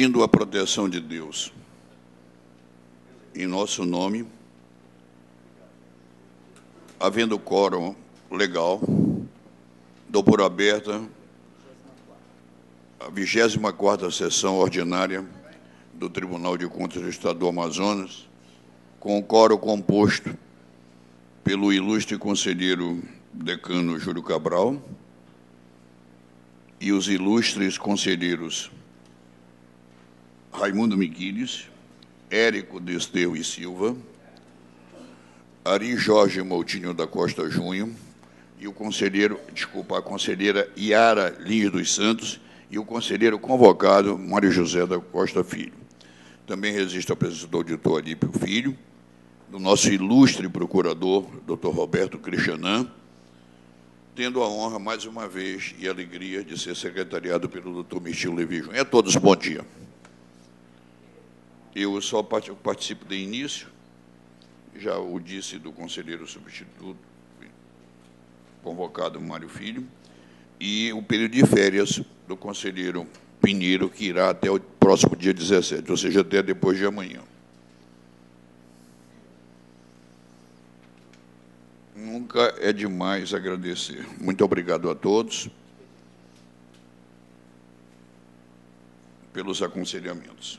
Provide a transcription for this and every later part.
pedindo a proteção de Deus. Em nosso nome, havendo quórum legal, dou por aberta a 24ª sessão ordinária do Tribunal de Contas do Estado do Amazonas, com o quórum composto pelo ilustre conselheiro decano Júlio Cabral e os ilustres conselheiros Raimundo Miquiles, Érico Desterro e Silva, Ari Jorge Moutinho da Costa Júnior e o conselheiro, a conselheira Iara Lins dos Santos e o conselheiro convocado Mário José da Costa Filho. Também resiste a presença do auditor Alípio Filho, do nosso ilustre procurador, Dr. Roberto Cristianã, tendo a honra, mais uma vez, e a alegria de ser secretariado pelo Dr. Michel Levi Júnior. A todos, bom dia. Eu só participo de início, já o disse do conselheiro substituto, convocado Mário Filho, e o período de férias do conselheiro Pinheiro, que irá até o próximo dia 17, ou seja, até depois de amanhã. Nunca é demais agradecer. Muito obrigado a todos pelos aconselhamentos.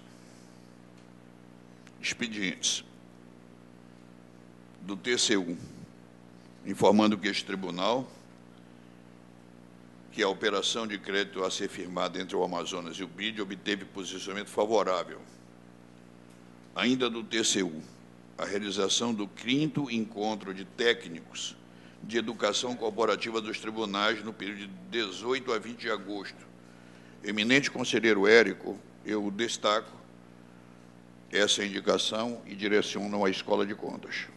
Expedientes do TCU, informando que este tribunal, que a operação de crédito a ser firmada entre o Amazonas e o BID obteve posicionamento favorável. Ainda do TCU, a realização do 5º encontro de técnicos de educação corporativa dos tribunais no período de 18 a 20 de agosto. Eminente conselheiro Érico, eu destaco essa indicação e direciono à Escola de Contas.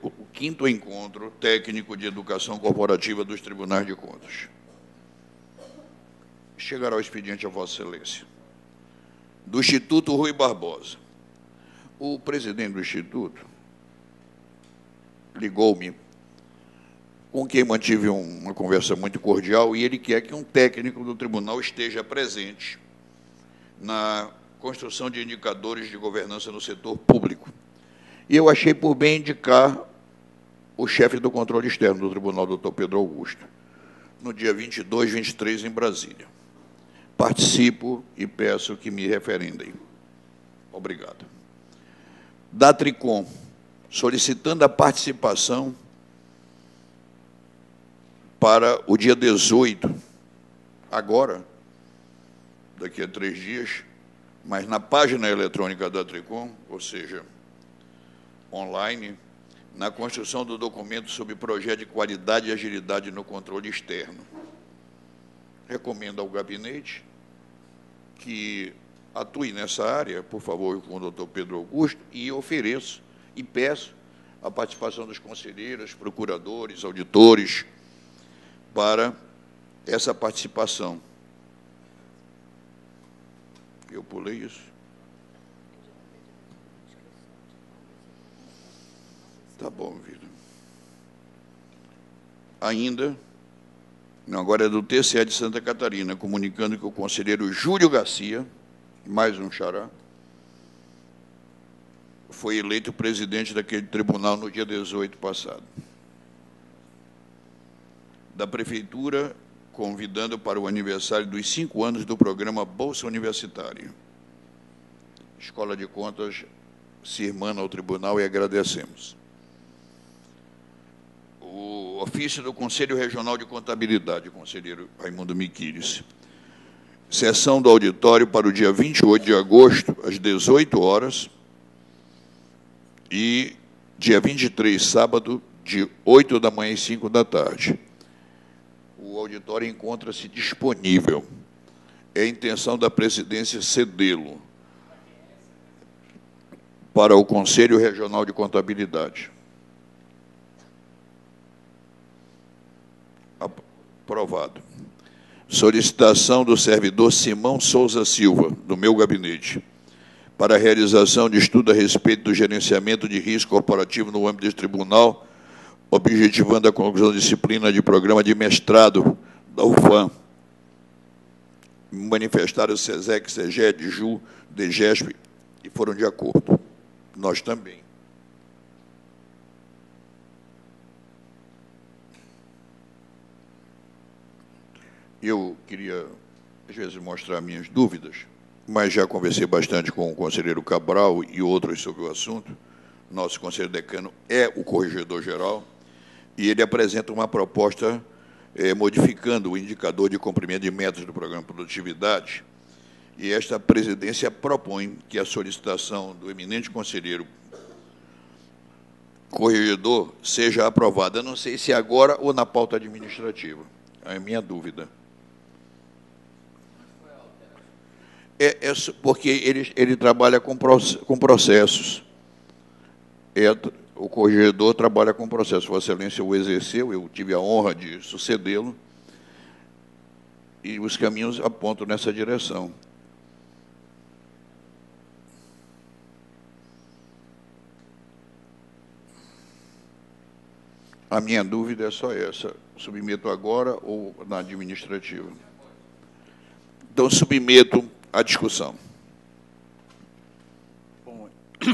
O 5º encontro técnico de educação corporativa dos tribunais de contas. Chegará o expediente a Vossa Excelência. Do Instituto Rui Barbosa. O presidente do Instituto ligou-me, com quem mantive uma conversa muito cordial, e ele quer que um técnico do tribunal esteja presente na construção de indicadores de governança no setor público. E eu achei por bem indicar o chefe do controle externo do tribunal, doutor Pedro Augusto, no dia 22, 23, em Brasília. Participo e peço que me referendem. Obrigado. Da Tricom, solicitando a participação para o dia 18, agora, daqui a 3 dias, mas na página eletrônica da Tricom, ou seja, online, na construção do documento sobre projeto de qualidade e agilidade no controle externo. Recomendo ao gabinete que atue nessa área, por favor, com o doutor Pedro Augusto, e ofereço e peço a participação dos conselheiros, procuradores, auditores, para essa participação. Eu pulei isso. Tá bom, vida. Ainda, agora é do TCE de Santa Catarina, comunicando que o conselheiro Júlio Garcia, mais um xará, foi eleito presidente daquele tribunal no dia 18 passado. Da Prefeitura, convidando para o aniversário dos 5 anos do programa Bolsa Universitária. Escola de Contas se irmana ao tribunal e agradecemos. O ofício do Conselho Regional de Contabilidade, conselheiro Raimundo Miquiles. Sessão do auditório para o dia 28 de agosto, às 18 horas, e dia 23, sábado, de 8 da manhã às 5 da tarde. O auditório encontra-se disponível. É a intenção da presidência cedê-lo para o Conselho Regional de Contabilidade. Aprovado. Solicitação do servidor Simão Souza Silva, do meu gabinete, para a realização de estudo a respeito do gerenciamento de risco corporativo no âmbito deste tribunal, objetivando a conclusão da disciplina de programa de mestrado da UFAM. manifestaram o SESEC, SEGED, JU, DGESP, e foram de acordo. Nós também. Eu queria, às vezes, mostrar minhas dúvidas, mas já conversei bastante com o conselheiro Cabral e outros sobre o assunto. Nosso conselheiro decano é o corregedor-geral, e ele apresenta uma proposta modificando o indicador de cumprimento de metas do programa de produtividade, e esta presidência propõe que a solicitação do eminente conselheiro corregedor seja aprovada. Não sei se agora ou na pauta administrativa. É a minha dúvida. Porque ele trabalha com processos. O corregedor trabalha com processos. Vossa Excelência o exerceu, eu tive a honra de sucedê-lo, e os caminhos apontam nessa direção. A minha dúvida é só essa. Submeto agora ou na administrativa? Então, submeto à discussão.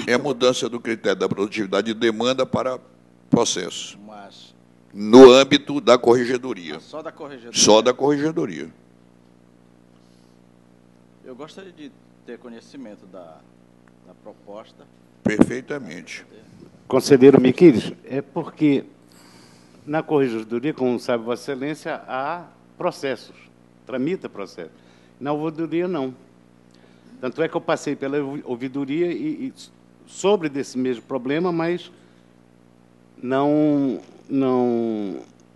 É a mudança do critério da produtividade de demanda para processo. Mas, no âmbito da corregedoria. só da corregedoria? Só da corregedoria. Eu gostaria de ter conhecimento da proposta. Perfeitamente. Conselheiro Miquiles, é porque na corregedoria, como sabe Vossa Excelência, há processos, tramita processo. Na ouvidoria, não. Tanto é que eu passei pela ouvidoria e sobre desse mesmo problema, mas não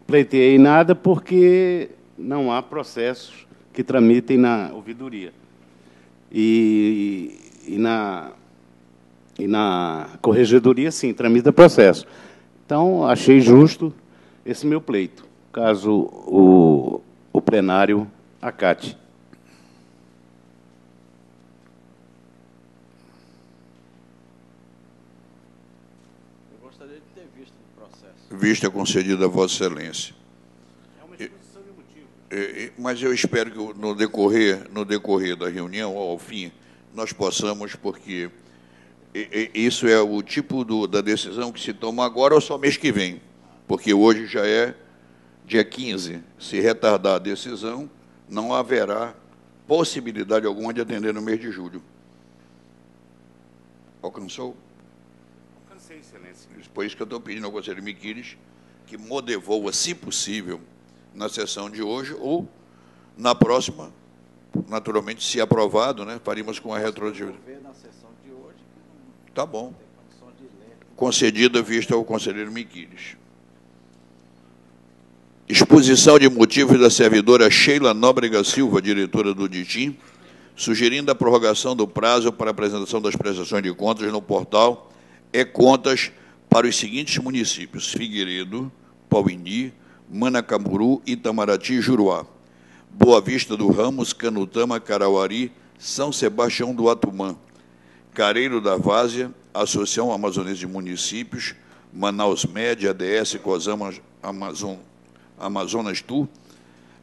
pleiteei nada porque não há processos que tramitem na ouvidoria. E na corregedoria, sim, tramita processo. Então, achei justo esse meu pleito, caso o plenário acate. Eu gostaria de ter visto o processo. Vista concedida a Vossa Excelência. É uma exposição de motivos. Mas eu espero que no decorrer da reunião, ao fim, nós possamos, porque isso é o tipo da decisão que se toma agora ou só mês que vem, porque hoje já é dia 15. Se retardar a decisão, não haverá possibilidade alguma de atender no mês de julho. Alcançou? Alcancei, Excelência. Por isso que eu estou pedindo ao conselheiro Miquiles que devolva, se possível, na sessão de hoje ou na próxima, naturalmente, se aprovado, né, faríamos com a retroatividade. Na sessão de hoje, Tá bom. não tem condição de ler. Concedida vista ao conselheiro Miquiles. Exposição de motivos da servidora Sheila Nóbrega Silva, diretora do DITIM, sugerindo a prorrogação do prazo para apresentação das prestações de contas no portal e-Contas para os seguintes municípios: Figueiredo, Pauini, Manacamuru, Itamaraty e Juruá, Boa Vista do Ramos, Canutama, Carauari, São Sebastião do Atumã, Careiro da Várzea, Associação Amazonense de Municípios, Manaus Média, ADS, Cosama, Amazonas Tu,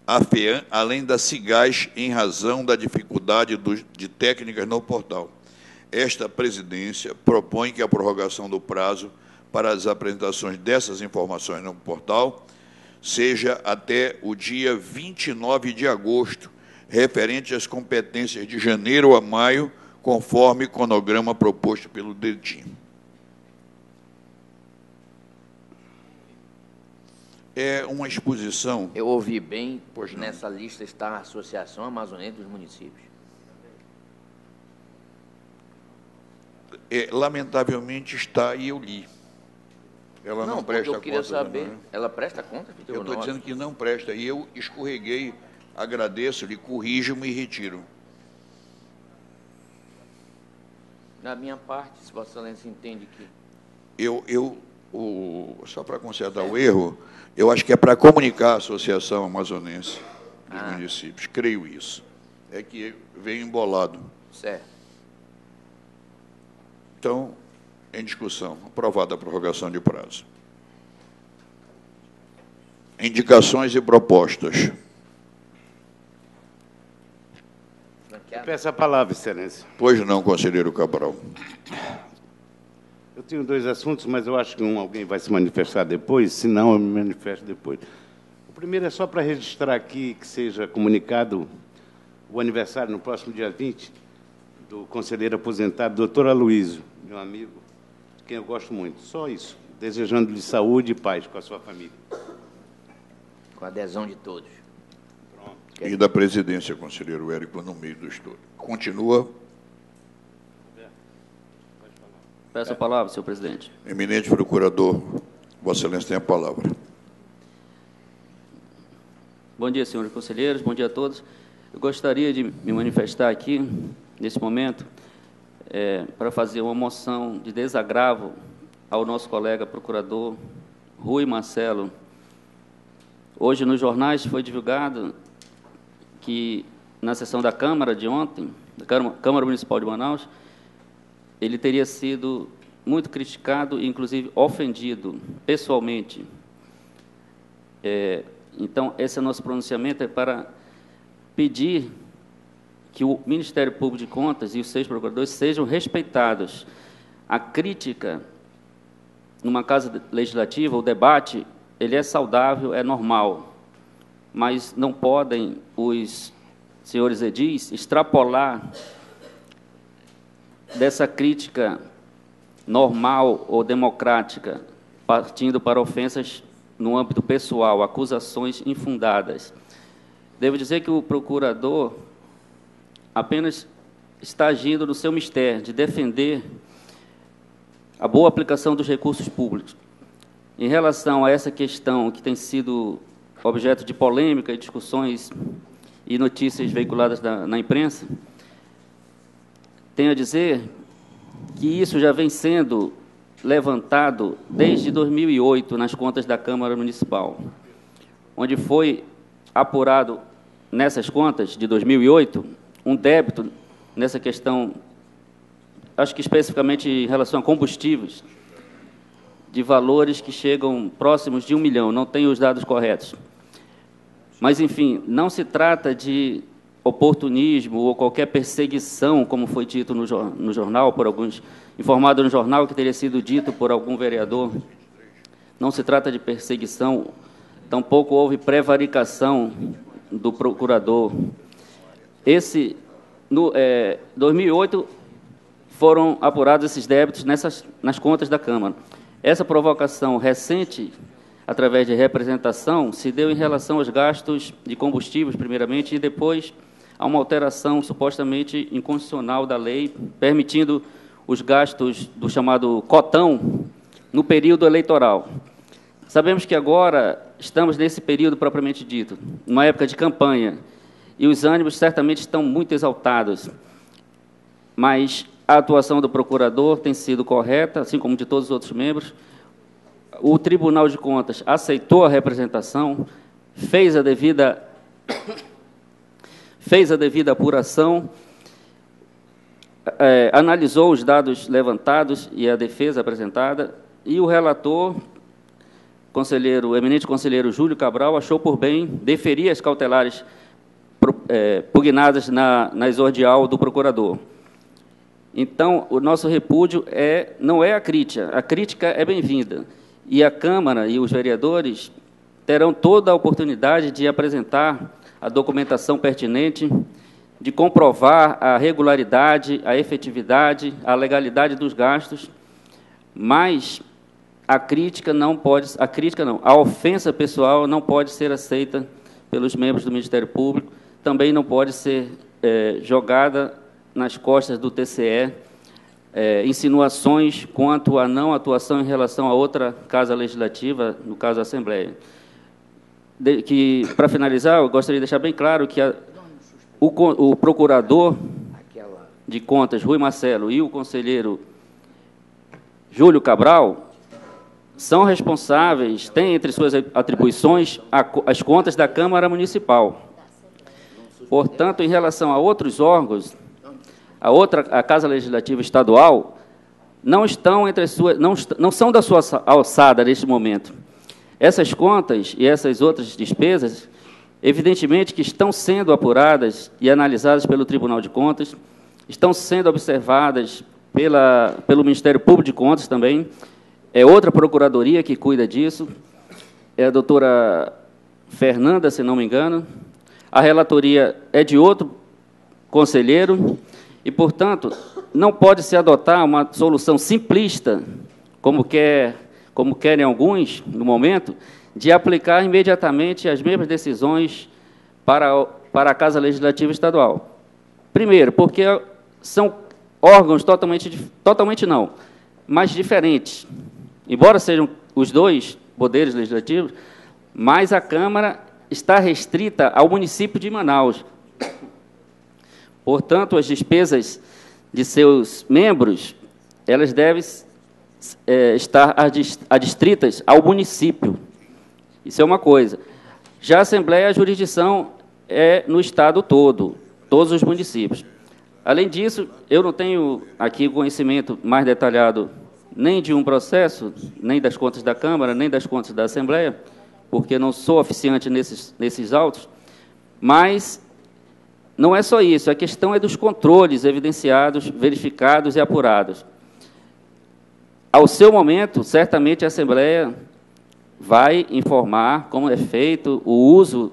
a FEAM, além da CIGAS, em razão da dificuldade de técnicas no portal. Esta presidência propõe que a prorrogação do prazo para as apresentações dessas informações no portal seja até o dia 29 de agosto, referente às competências de janeiro a maio, conforme cronograma proposto pelo DITIM. É uma exposição... Eu ouvi bem, Pois não. nessa lista está a Associação Amazonense dos Municípios. Lamentavelmente está, e eu li. Ela não porque presta eu queria conta, saber. não, né? Ela presta conta, Vitor? Eu estou dizendo que não presta, e eu escorreguei, agradeço-lhe, corrijo-me e retiro. Da minha parte, se Vossa Excelência entende que... Só para consertar o erro, eu acho que é para comunicar a Associação Amazonense dos Municípios, creio isso. É que veio embolado. Certo. Então, em discussão, aprovada a prorrogação de prazo. Indicações e propostas. Eu peço a palavra, Excelência. Pois não, conselheiro Cabral. Eu tenho dois assuntos, mas eu acho que alguém vai se manifestar depois, se não, eu me manifesto depois. O primeiro é só para registrar aqui que seja comunicado o aniversário, no próximo dia 20, do conselheiro aposentado, doutor Aloysio, meu amigo, de quem eu gosto muito. Só isso. Desejando-lhe saúde e paz com a sua família. Com a adesão de todos. Pronto. E da presidência, conselheiro Érico, no meio do estudo. Continua. Peço a palavra, senhor presidente. Eminente procurador, Vossa Excelência tem a palavra. Bom dia, senhores conselheiros, bom dia a todos. Eu gostaria de me manifestar aqui, nesse momento, para fazer uma moção de desagravo ao nosso colega procurador Rui Marcelo. Hoje, nos jornais, foi divulgado que, na sessão da Câmara de ontem, da Câmara Municipal de Manaus, ele teria sido muito criticado e, inclusive, ofendido pessoalmente. Então, esse nosso pronunciamento é para pedir que o Ministério Público de Contas e os 6 procuradores sejam respeitados. A crítica, numa casa legislativa, o debate, ele é saudável, é normal, mas não podem os senhores edis extrapolar dessa crítica normal ou democrática, partindo para ofensas no âmbito pessoal, acusações infundadas. Devo dizer que o procurador apenas está agindo no seu mistério de defender a boa aplicação dos recursos públicos. Em relação a essa questão que tem sido objeto de polêmica e discussões e notícias veiculadas na imprensa, tenho a dizer que isso já vem sendo levantado desde 2008 nas contas da Câmara Municipal, onde foi apurado nessas contas de 2008 um débito nessa questão, acho que especificamente em relação a combustíveis, de valores que chegam próximos de 1 milhão, não tenho os dados corretos. Mas, enfim, não se trata de oportunismo ou qualquer perseguição, como foi dito no jornal, por alguns, informado no jornal que teria sido dito por algum vereador. Não se trata de perseguição, tampouco houve prevaricação do procurador. No 2008, foram apurados esses débitos nas contas da Câmara. Essa provocação recente, através de representação, se deu em relação aos gastos de combustíveis, primeiramente, e depois a uma alteração supostamente inconstitucional da lei, permitindo os gastos do chamado cotão no período eleitoral. Sabemos que agora estamos nesse período propriamente dito, numa época de campanha, e os ânimos certamente estão muito exaltados, mas a atuação do procurador tem sido correta, assim como de todos os outros membros. O Tribunal de Contas aceitou a representação, fez a devida apuração, analisou os dados levantados e a defesa apresentada, e o relator, eminente conselheiro Júlio Cabral, achou por bem deferir as cautelares pugnadas na exordial do procurador. Então, o nosso repúdio não é a crítica é bem-vinda, e a Câmara e os vereadores terão toda a oportunidade de apresentar a documentação pertinente, de comprovar a regularidade, a efetividade, a legalidade dos gastos, mas a ofensa pessoal não pode ser aceita pelos membros do Ministério Público, também não pode ser jogada nas costas do TCE, insinuações quanto à não atuação em relação a outra casa legislativa, no caso a Assembleia. Para finalizar, eu gostaria de deixar bem claro que o procurador de contas, Rui Marcelo, e o conselheiro Júlio Cabral são responsáveis, têm entre suas atribuições as contas da Câmara Municipal. Portanto, em relação a outros órgãos, a Casa Legislativa Estadual, não são da sua alçada neste momento. Essas contas e essas outras despesas evidentemente que estão sendo apuradas e analisadas pelo Tribunal de Contas, estão sendo observadas pelo Ministério Público de Contas também, é outra procuradoria que cuida disso, é a doutora Fernanda, se não me engano, a relatoria é de outro conselheiro e, portanto, não pode se adotar uma solução simplista, como querem alguns, no momento, de aplicar imediatamente as mesmas decisões para a Casa Legislativa Estadual. Primeiro, porque são órgãos totalmente não, mas diferentes. Embora sejam os dois poderes legislativos, mas a Câmara está restrita ao município de Manaus. Portanto, as despesas de seus membros, elas devem estar adstritas ao município. Isso é uma coisa. Já a Assembleia, a jurisdição é no Estado todo, todos os municípios. Além disso, eu não tenho aqui conhecimento mais detalhado nem de um processo, nem das contas da Câmara, nem das contas da Assembleia, porque não sou oficiante nesses autos, mas não é só isso, a questão é dos controles evidenciados, verificados e apurados. Ao seu momento, certamente a Assembleia vai informar como é feito o uso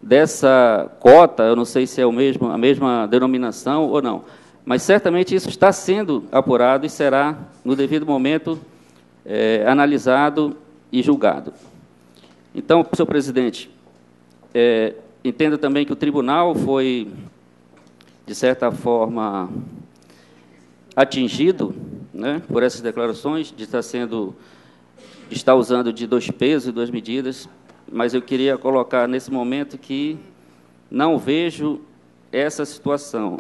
dessa cota, eu não sei se é a mesma denominação ou não, mas certamente isso está sendo apurado e será, no devido momento, analisado e julgado. Então, senhor presidente, entendo também que o tribunal foi, de certa forma, atingido, né, por essas declarações, de estar usando de 2 pesos e 2 medidas, mas eu queria colocar nesse momento que não vejo essa situação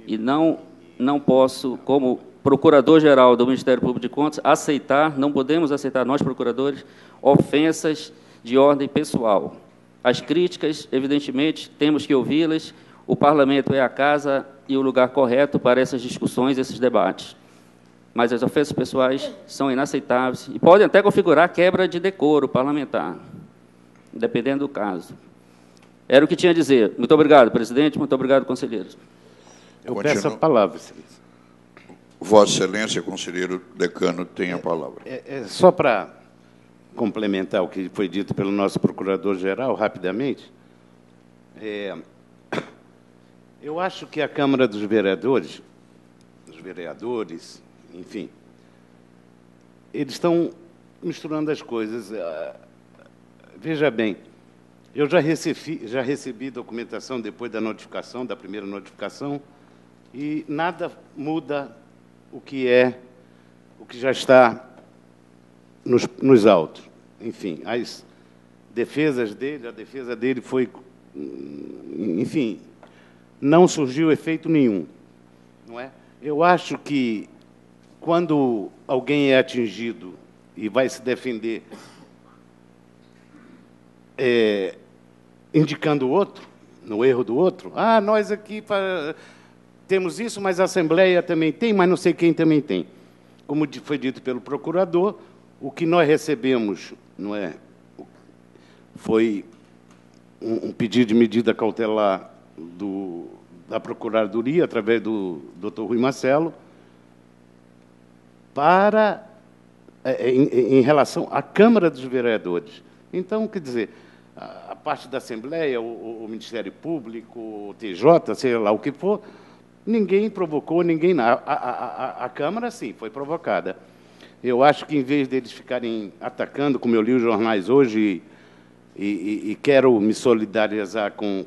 e não posso, como procurador-geral do Ministério Público de Contas, não podemos aceitar, nós, procuradores, ofensas de ordem pessoal. As críticas, evidentemente, temos que ouvi-las, o Parlamento é a casa e o lugar correto para essas discussões, esses debates. Mas as ofensas pessoais são inaceitáveis e podem até configurar quebra de decoro parlamentar, dependendo do caso. Era o que tinha a dizer. Muito obrigado, presidente. Muito obrigado, conselheiros. Eu peço a palavra, excelência. Vossa Excelência, conselheiro decano, tem a palavra. Só para complementar o que foi dito pelo nosso procurador-geral, rapidamente, eu acho que a Câmara dos Vereadores, enfim, eles estão misturando as coisas. Veja bem, eu já recebi documentação depois da notificação, da primeira notificação, e nada muda o que já está nos autos. Enfim, as defesas dele, a defesa dele foi, enfim, não surgiu efeito nenhum, não é? Eu acho que quando alguém é atingido e vai se defender indicando o outro, no erro do outro, nós aqui temos isso, mas a Assembleia também tem, mas não sei quem também tem. Como foi dito pelo procurador, o que nós recebemos foi um pedido de medida cautelar da Procuradoria, através do Dr. Rui Marcelo, em relação à Câmara dos Vereadores. Então, quer dizer, a parte da Assembleia, o Ministério Público, o TJ, sei lá o que for, ninguém provocou, ninguém nada. A Câmara, sim, foi provocada. Eu acho que, em vez deles ficarem atacando, como eu li os jornais hoje, e quero me solidarizar com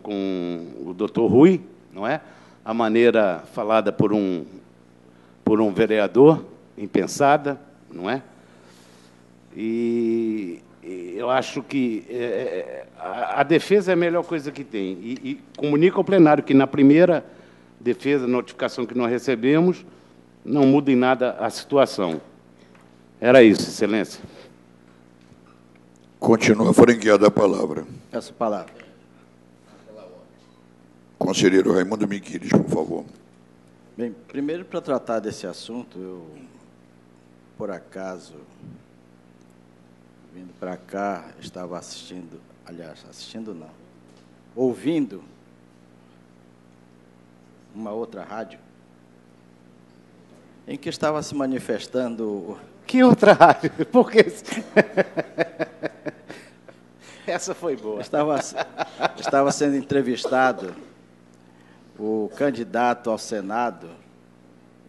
o doutor Rui, não é? A maneira falada por um vereador, impensada, não é? E eu acho que a defesa é a melhor coisa que tem. E comunico ao plenário que, na primeira defesa, notificação que nós recebemos, não muda em nada a situação. Era isso, excelência. Continua franqueada a palavra. Essa palavra. Conselheiro Raimundo Miquiles, por favor. Bem, primeiro, para tratar desse assunto, eu, por acaso, vindo para cá, estava assistindo, aliás, assistindo não, ouvindo uma outra rádio, em que estava se manifestando... Que outra rádio? Porque essa foi boa. Estava sendo entrevistado o candidato ao Senado,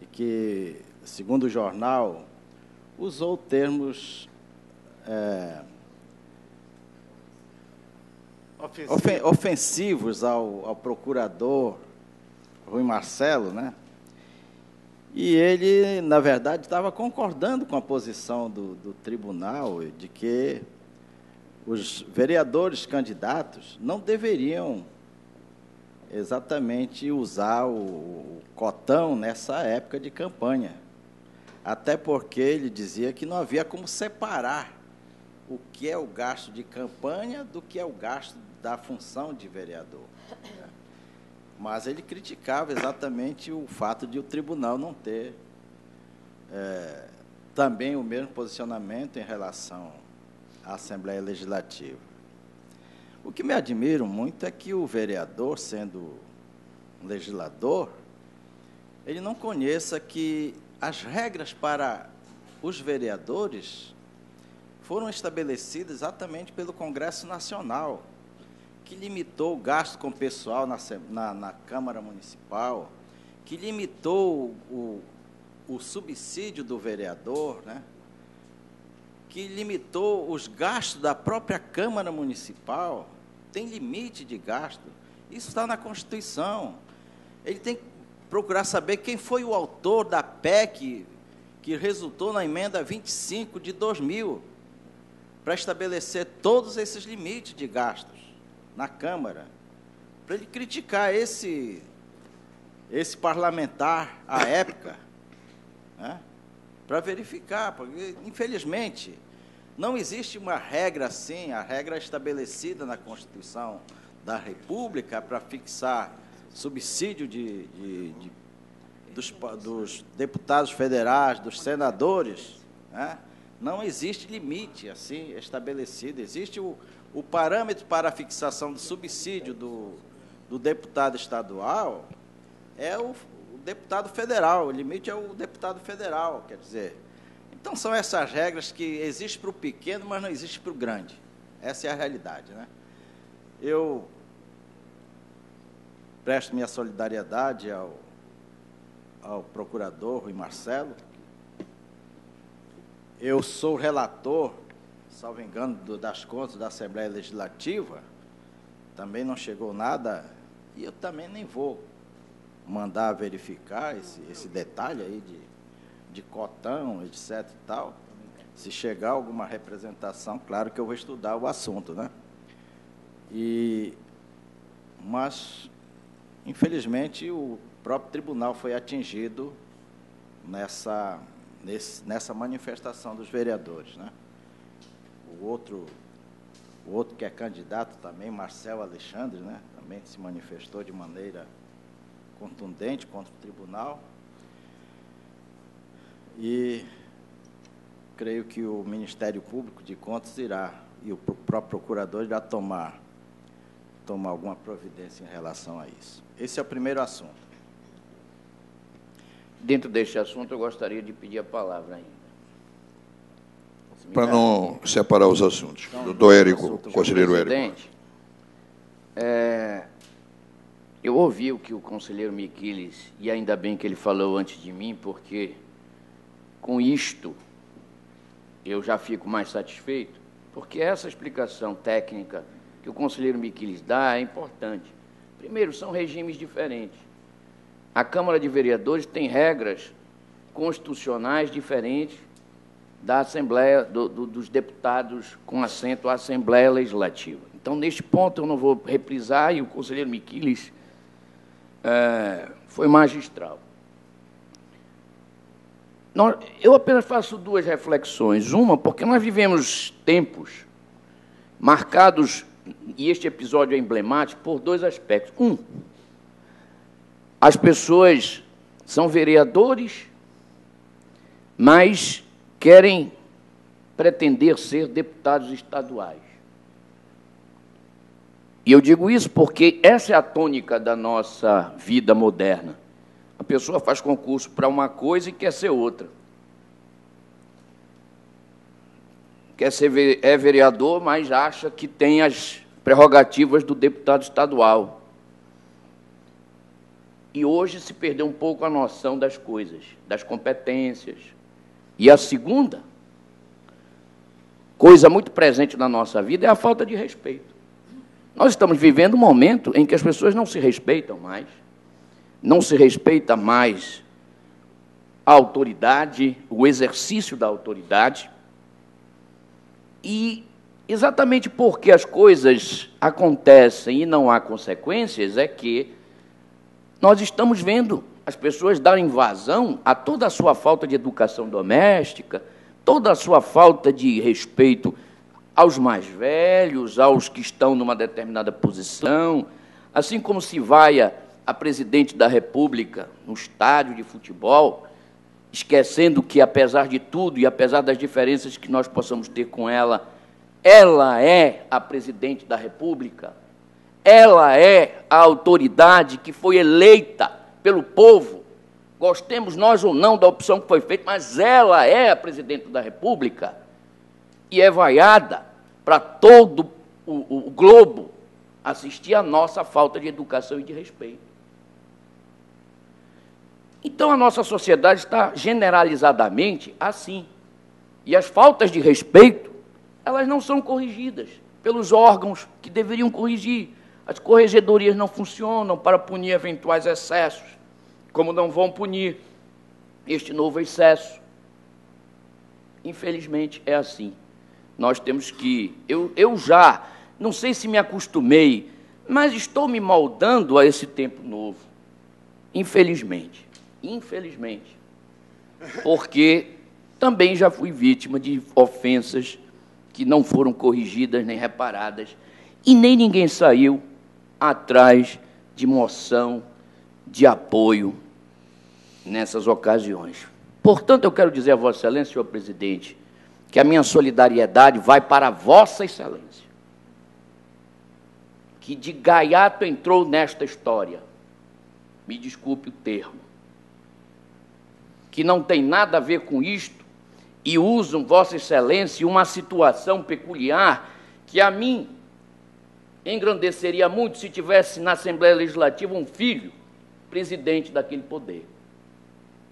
e que, segundo o jornal, usou termos ofensivos ao procurador Rui Marcelo, né? E ele, na verdade, estava concordando com a posição do tribunal de que os vereadores candidatos não deveriam exatamente usar o cotão nessa época de campanha. Até porque ele dizia que não havia como separar o que é o gasto de campanha do que é o gasto da função de vereador. Mas ele criticava exatamente o fato de o tribunal não ter também o mesmo posicionamento em relação à Assembleia Legislativa. O que me admiro muito é que o vereador, sendo um legislador, ele não conheça que as regras para os vereadores foram estabelecidas exatamente pelo Congresso Nacional, que limitou o gasto com pessoal na Câmara Municipal, que limitou o subsídio do vereador, né? Que limitou os gastos da própria Câmara Municipal. Tem limite de gasto. Isso está na Constituição. Ele tem que procurar saber quem foi o autor da PEC que resultou na emenda 25 de 2000, para estabelecer todos esses limites de gastos na Câmara, para ele criticar esse parlamentar à época, né, para verificar, porque, infelizmente, não existe uma regra assim, a regra estabelecida na Constituição da República para fixar subsídio dos deputados federais, dos senadores, né? Não existe limite assim estabelecido. Existe o parâmetro para a fixação do subsídio do deputado estadual, é o deputado federal, o limite é o deputado federal, quer dizer. Então, são essas regras que existem para o pequeno, mas não existem para o grande. Essa é a realidade, né? Eu presto minha solidariedade ao procurador Rui Marcelo. Eu sou relator, salvo engano, das contas da Assembleia Legislativa, também não chegou nada, e eu também nem vou mandar verificar esse detalhe aí de cotão, etc. e tal. Se chegar alguma representação, claro que eu vou estudar o assunto, né? Mas, infelizmente, o próprio tribunal foi atingido nessa manifestação dos vereadores, né? O outro que é candidato também, Marcel Alexandre, né? Também se manifestou de maneira contundente contra o tribunal. E creio que o Ministério Público de Contas e o próprio procurador irá tomar alguma providência em relação a isso. Esse é o primeiro assunto. Dentro deste assunto, eu gostaria de pedir a palavra ainda. Para não separar os assuntos. Doutor Érico, conselheiro Érico. Presidente, eu ouvi o que o conselheiro Miquiles, e ainda bem que ele falou antes de mim, porque com isto eu já fico mais satisfeito, porque essa explicação técnica que o conselheiro Miquiles dá é importante. Primeiro, são regimes diferentes. A Câmara de Vereadores tem regras constitucionais diferentes da Assembleia, dos deputados com assento à Assembleia Legislativa. Então, neste ponto, eu não vou reprisar, e o conselheiro Miquiles foi magistral. Eu apenas faço duas reflexões. Uma, porque nós vivemos tempos marcados, e este episódio é emblemático, por dois aspectos. Um, as pessoas são vereadores, mas querem pretender ser deputados estaduais. E eu digo isso porque essa é a tônica da nossa vida moderna. A pessoa faz concurso para uma coisa e quer ser outra. É vereador, mas acha que tem as prerrogativas do deputado estadual. E hoje se perdeu um pouco a noção das coisas, das competências. E a segunda coisa muito presente na nossa vida é a falta de respeito. Nós estamos vivendo um momento em que as pessoas não se respeitam mais, não se respeita mais a autoridade, o exercício da autoridade, e exatamente porque as coisas acontecem e não há consequências é que nós estamos vendo as pessoas darem vazão a toda a sua falta de educação doméstica, toda a sua falta de respeito aos mais velhos, aos que estão numa determinada posição, assim como se vai a presidente da República no estádio de futebol, esquecendo que, apesar de tudo e apesar das diferenças que nós possamos ter com ela, ela é a presidente da República, ela é a autoridade que foi eleita pelo povo, gostemos nós ou não da opção que foi feita, mas ela é a presidente da República, e é vaiada para todo o globo assistir à nossa falta de educação e de respeito. Então, a nossa sociedade está generalizadamente assim. E as faltas de respeito, elas não são corrigidas pelos órgãos que deveriam corrigir. As corregedorias não funcionam para punir eventuais excessos, como não vão punir este novo excesso. Infelizmente, é assim. Nós temos que... Eu já, não sei se me acostumei, mas estou me moldando a esse tempo novo. Infelizmente. Infelizmente. Porque também já fui vítima de ofensas que não foram corrigidas nem reparadas, e nem ninguém saiu atrás de moção de apoio nessas ocasiões. Portanto, eu quero dizer a Vossa Excelência, senhor presidente, que a minha solidariedade vai para Vossa Excelência, que de gaiato entrou nesta história, me desculpe o termo, que não tem nada a ver com isto, e usam, Vossa Excelência, uma situação peculiar que a mim engrandeceria muito se tivesse na Assembleia Legislativa um filho presidente daquele poder.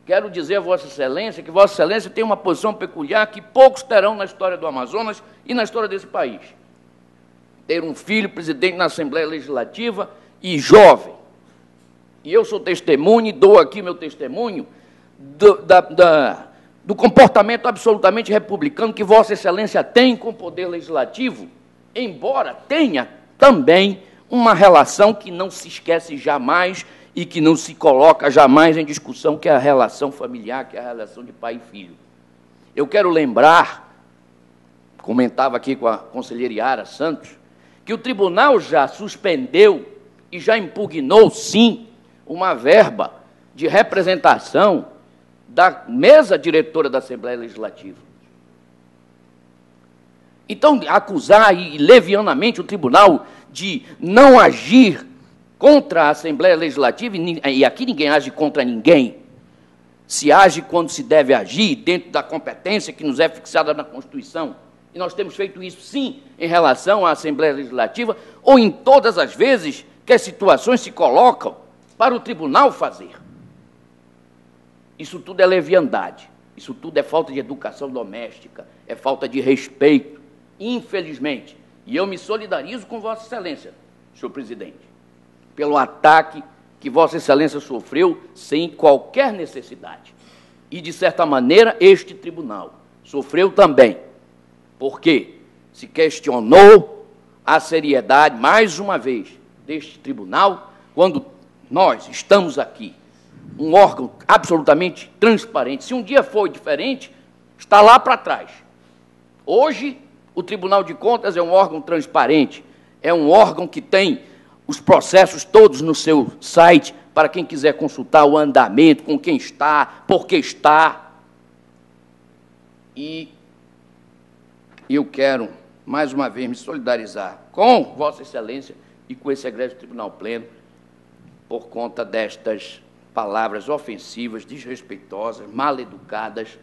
Quero dizer a Vossa Excelência que Vossa Excelência tem uma posição peculiar que poucos terão na história do Amazonas e na história desse país. Ter um filho presidente na Assembleia Legislativa e jovem. E eu sou testemunho e dou aqui meu testemunho do comportamento absolutamente republicano que Vossa Excelência tem com o Poder Legislativo, embora tenha também uma relação que não se esquece jamais e que não se coloca jamais em discussão, que é a relação familiar, que é a relação de pai e filho. Eu quero lembrar, comentava aqui com a conselheira Yara Santos, que o tribunal já suspendeu e já impugnou, sim, uma verba de representação da mesa diretora da Assembleia Legislativa. Então, acusar levianamente o tribunal de não agir contra a Assembleia Legislativa, e aqui ninguém age contra ninguém, se age quando se deve agir, dentro da competência que nos é fixada na Constituição, e nós temos feito isso, sim, em relação à Assembleia Legislativa, ou em todas as vezes que as situações se colocam para o tribunal fazer. Isso tudo é leviandade, isso tudo é falta de educação doméstica, é falta de respeito, infelizmente. E eu me solidarizo com Vossa Excelência, senhor presidente, pelo ataque que Vossa Excelência sofreu sem qualquer necessidade. E, de certa maneira, este tribunal sofreu também, porque se questionou a seriedade, mais uma vez, deste tribunal, quando nós estamos aqui, um órgão absolutamente transparente. Se um dia foi diferente, está lá para trás. Hoje, o Tribunal de Contas é um órgão transparente, é um órgão que tem os processos todos no seu site, para quem quiser consultar o andamento, com quem está, por que está. E eu quero, mais uma vez, me solidarizar com Vossa Excelência e com esse egrégio Tribunal Pleno, por conta destas palavras ofensivas, desrespeitosas, mal educadas,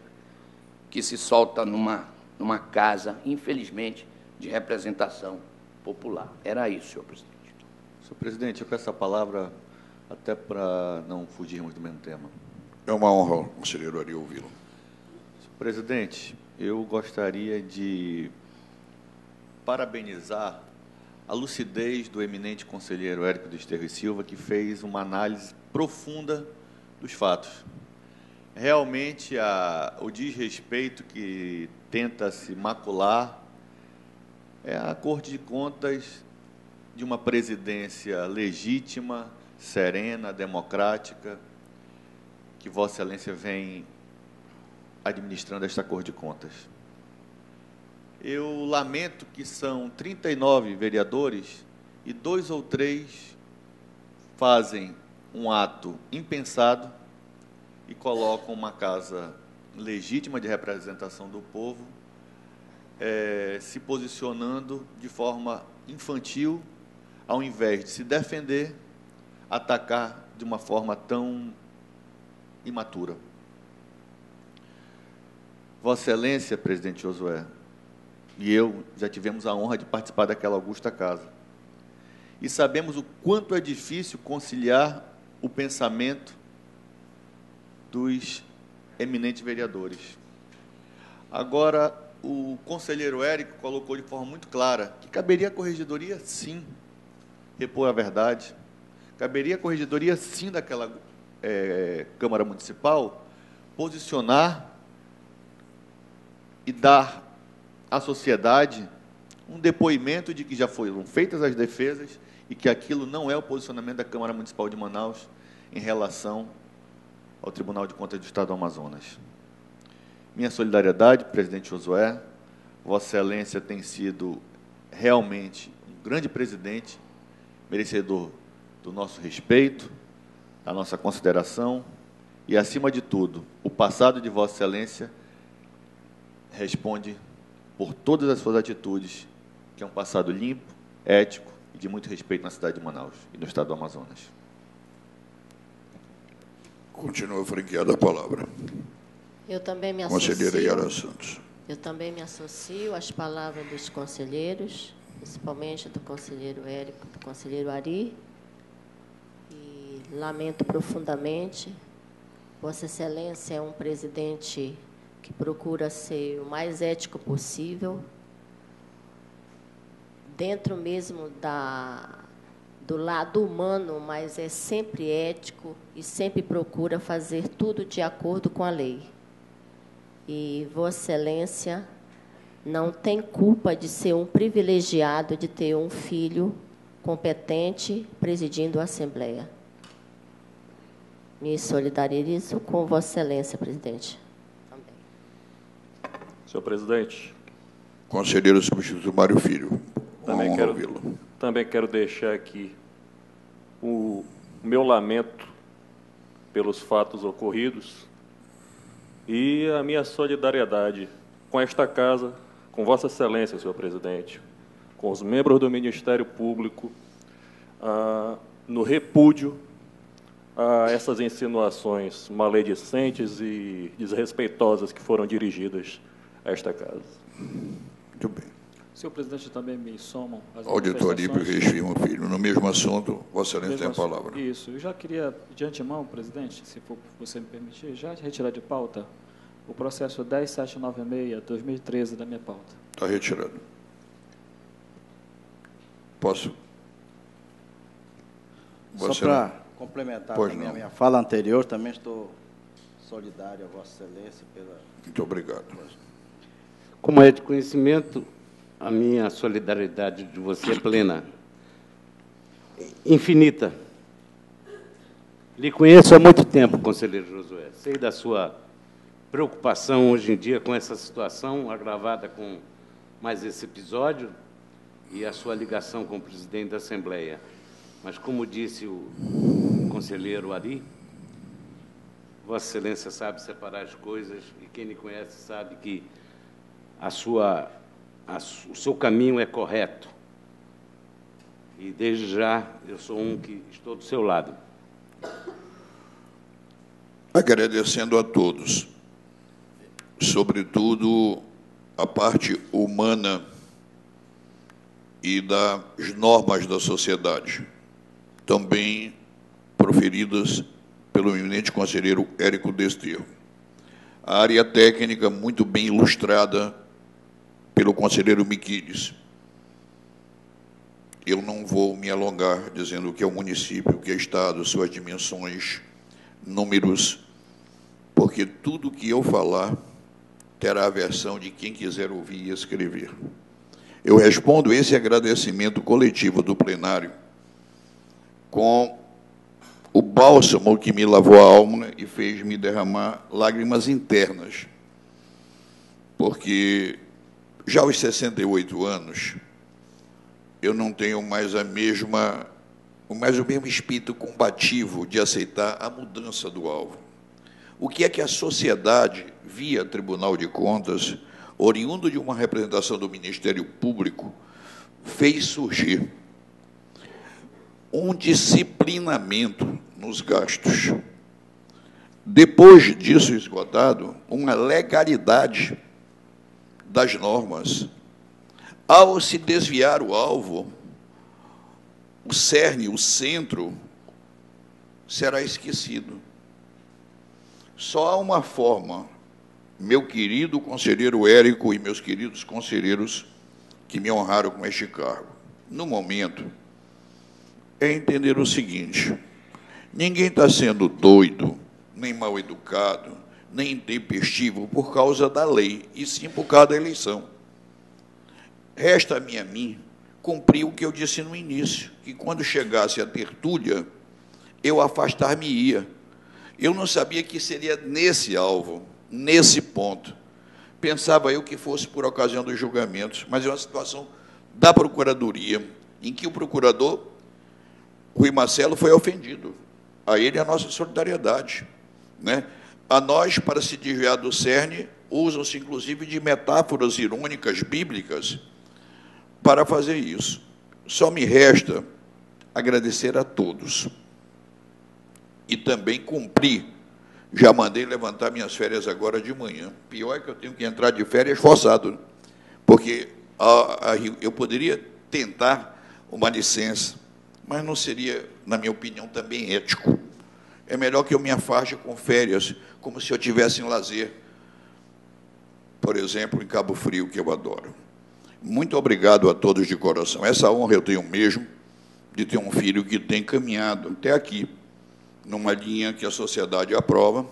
que se solta numa casa, infelizmente, de representação popular. Era isso, senhor presidente. Senhor presidente, eu peço a palavra até para não fugirmos do mesmo tema. É uma honra, conselheiro Ari, ouvi-lo. Senhor presidente, eu gostaria de parabenizar a lucidez do eminente conselheiro Érico Desterro e Silva, que fez uma análise profunda dos fatos. Realmente, o desrespeito que tenta se macular é a Corte de Contas de uma presidência legítima, serena, democrática, que Vossa Excelência vem administrando esta Corte de Contas. Eu lamento que são 39 vereadores e 2 ou 3 fazem um ato impensado e colocam uma casa legítima de representação do povo se posicionando de forma infantil, ao invés de se defender, atacar de uma forma tão imatura. Vossa Excelência, presidente Josué, e eu já tivemos a honra de participar daquela augusta casa. E sabemos o quanto é difícil conciliar o pensamento dos eminentes vereadores. Agora, o conselheiro Érico colocou de forma muito clara que caberia à corregedoria, sim, repor a verdade, caberia à corregedoria, sim, daquela Câmara Municipal, posicionar e dar à sociedade um depoimento de que já foram feitas as defesas e que aquilo não é o posicionamento da Câmara Municipal de Manaus em relação ao Tribunal de Contas do Estado do Amazonas. Minha solidariedade, presidente Josué. Vossa Excelência tem sido realmente um grande presidente, merecedor do nosso respeito, da nossa consideração e, acima de tudo, o passado de Vossa Excelência responde por todas as suas atitudes, que é um passado limpo, ético e de muito respeito na cidade de Manaus e no estado do Amazonas. Continua franqueada a palavra. Eu também me Conselheira Yara Santos. Eu também me associo às palavras dos conselheiros, principalmente do conselheiro Érico, do conselheiro Ari, e lamento profundamente. Vossa Excelência é um presidente que procura ser o mais ético possível, dentro mesmo do lado humano, mas é sempre ético e sempre procura fazer tudo de acordo com a lei. E Vossa Excelência não tem culpa de ser um privilegiado, de ter um filho competente presidindo a Assembleia. Me solidarizo com Vossa Excelência, presidente. Também. Senhor presidente. Conselheiro substituto Mário Filho. Também quero deixar aqui o meu lamento pelos fatos ocorridos e a minha solidariedade com esta casa, com Vossa Excelência, senhor presidente, com os membros do Ministério Público, no repúdio a essas insinuações maledicentes e desrespeitosas que foram dirigidas a esta casa. Muito bem. Senhor presidente, também me somam as Auditor Aníbal Reis Firmo Filho. No mesmo assunto, Vossa Excelência tem a palavra. Isso. Eu já queria, de antemão, presidente, se for você me permitir, já retirar de pauta o processo 10796-2013 da minha pauta. Está retirado. Posso? Só para complementar também a minha fala anterior, também estou solidário a Vossa Excelência pela... Muito obrigado. Como é de conhecimento, a minha solidariedade de você é plena, infinita. Lhe conheço há muito tempo, conselheiro Josué. Sei da sua preocupação hoje em dia com essa situação, agravada com mais esse episódio, e a sua ligação com o presidente da Assembleia. Mas, como disse o conselheiro Ari, Vossa Excelência sabe separar as coisas, e quem lhe conhece sabe que o seu caminho é correto. E, desde já, eu sou um que estou do seu lado. Agradecendo a todos, sobretudo a parte humana e das normas da sociedade, também proferidas pelo eminente conselheiro Érico Desterro. A área técnica muito bem ilustrada pelo conselheiro Miquiles. Eu não vou me alongar dizendo o que é o município, o que é o Estado, suas dimensões, números, porque tudo que eu falar terá a versão de quem quiser ouvir e escrever. Eu respondo esse agradecimento coletivo do plenário com o bálsamo que me lavou a alma e fez-me derramar lágrimas internas, porque já aos 68 anos eu não tenho mais o mesmo espírito combativo de aceitar a mudança do alvo. O que é que a sociedade, via Tribunal de Contas, oriundo de uma representação do Ministério Público, fez surgir? Um disciplinamento nos gastos. Depois disso esgotado, uma legalidade das normas. Ao se desviar o alvo, o cerne, o centro, será esquecido. Só há uma forma, meu querido conselheiro Érico e meus queridos conselheiros que me honraram com este cargo, no momento, é entender o seguinte: ninguém está sendo doido, nem mal educado, nem intempestivo por causa da lei, e sim por causa da eleição. Resta-me a mim cumprir o que eu disse no início, que quando chegasse a tertúlia, eu afastar-me-ia. Eu não sabia que seria nesse alvo, nesse ponto. Pensava eu que fosse por ocasião dos julgamentos, mas é uma situação da Procuradoria, em que o procurador Rui Marcelo foi ofendido. A ele a nossa solidariedade, né? A nós, para se desviar do cerne, usam-se, inclusive, de metáforas irônicas bíblicas para fazer isso. Só me resta agradecer a todos e também cumprir. Já mandei levantar minhas férias agora de manhã. Pior é que eu tenho que entrar de férias forçado, porque eu poderia tentar uma licença, mas não seria, na minha opinião, também ético. É melhor que eu me afaste com férias, como se eu tivesse em lazer, por exemplo, em Cabo Frio, que eu adoro. Muito obrigado a todos de coração. Essa honra eu tenho mesmo de ter um filho que tem caminhado até aqui, numa linha que a sociedade aprova.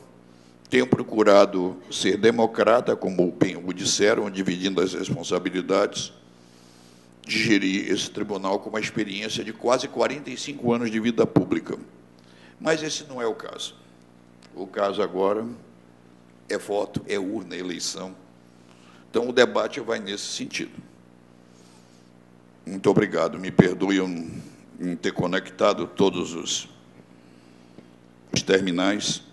Tenho procurado ser democrata, como bem o disseram, dividindo as responsabilidades, de gerir esse tribunal com uma experiência de quase 45 anos de vida pública. Mas esse não é o caso. O caso agora é voto, é urna, é eleição. Então, o debate vai nesse sentido. Muito obrigado. Me perdoe eu não ter conectado todos os terminais,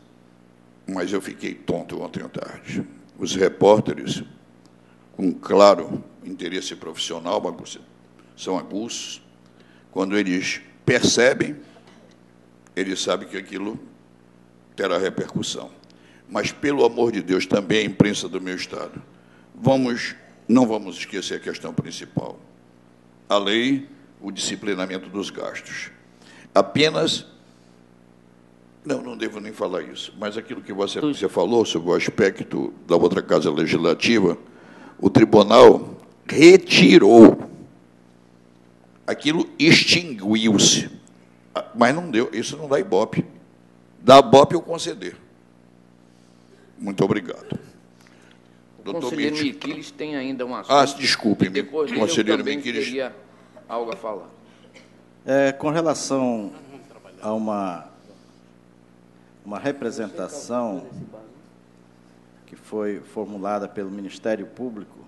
mas eu fiquei tonto ontem à tarde. Os repórteres, com claro interesse profissional, são aguços. Quando eles percebem, eles sabem que aquilo terá repercussão. Mas, pelo amor de Deus, também a imprensa do meu Estado, não vamos esquecer a questão principal. A lei, o disciplinamento dos gastos. Apenas, não devo nem falar isso, mas aquilo que você falou sobre o aspecto da outra Casa Legislativa, o tribunal retirou. Aquilo extinguiu-se. Mas não deu, isso não dá ibope. Dá ibope eu conceder. Muito obrigado. O conselheiro Miquiles tem ainda um assunto. Desculpe-me, conselheiro Miquiles. Teria algo a falar. Com relação a uma representação que foi formulada pelo Ministério Público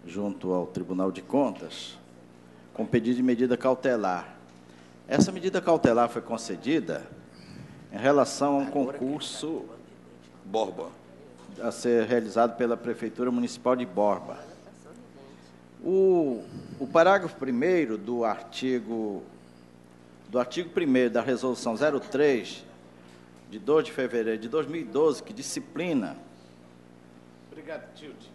junto ao Tribunal de Contas, com pedido de medida cautelar. Essa medida cautelar foi concedida em relação a um concurso Borba, a ser realizado pela Prefeitura Municipal de Borba. O parágrafo 1º do artigo 1º da Resolução 03, de 2 de fevereiro de 2012, que disciplina... Obrigado, Tilde.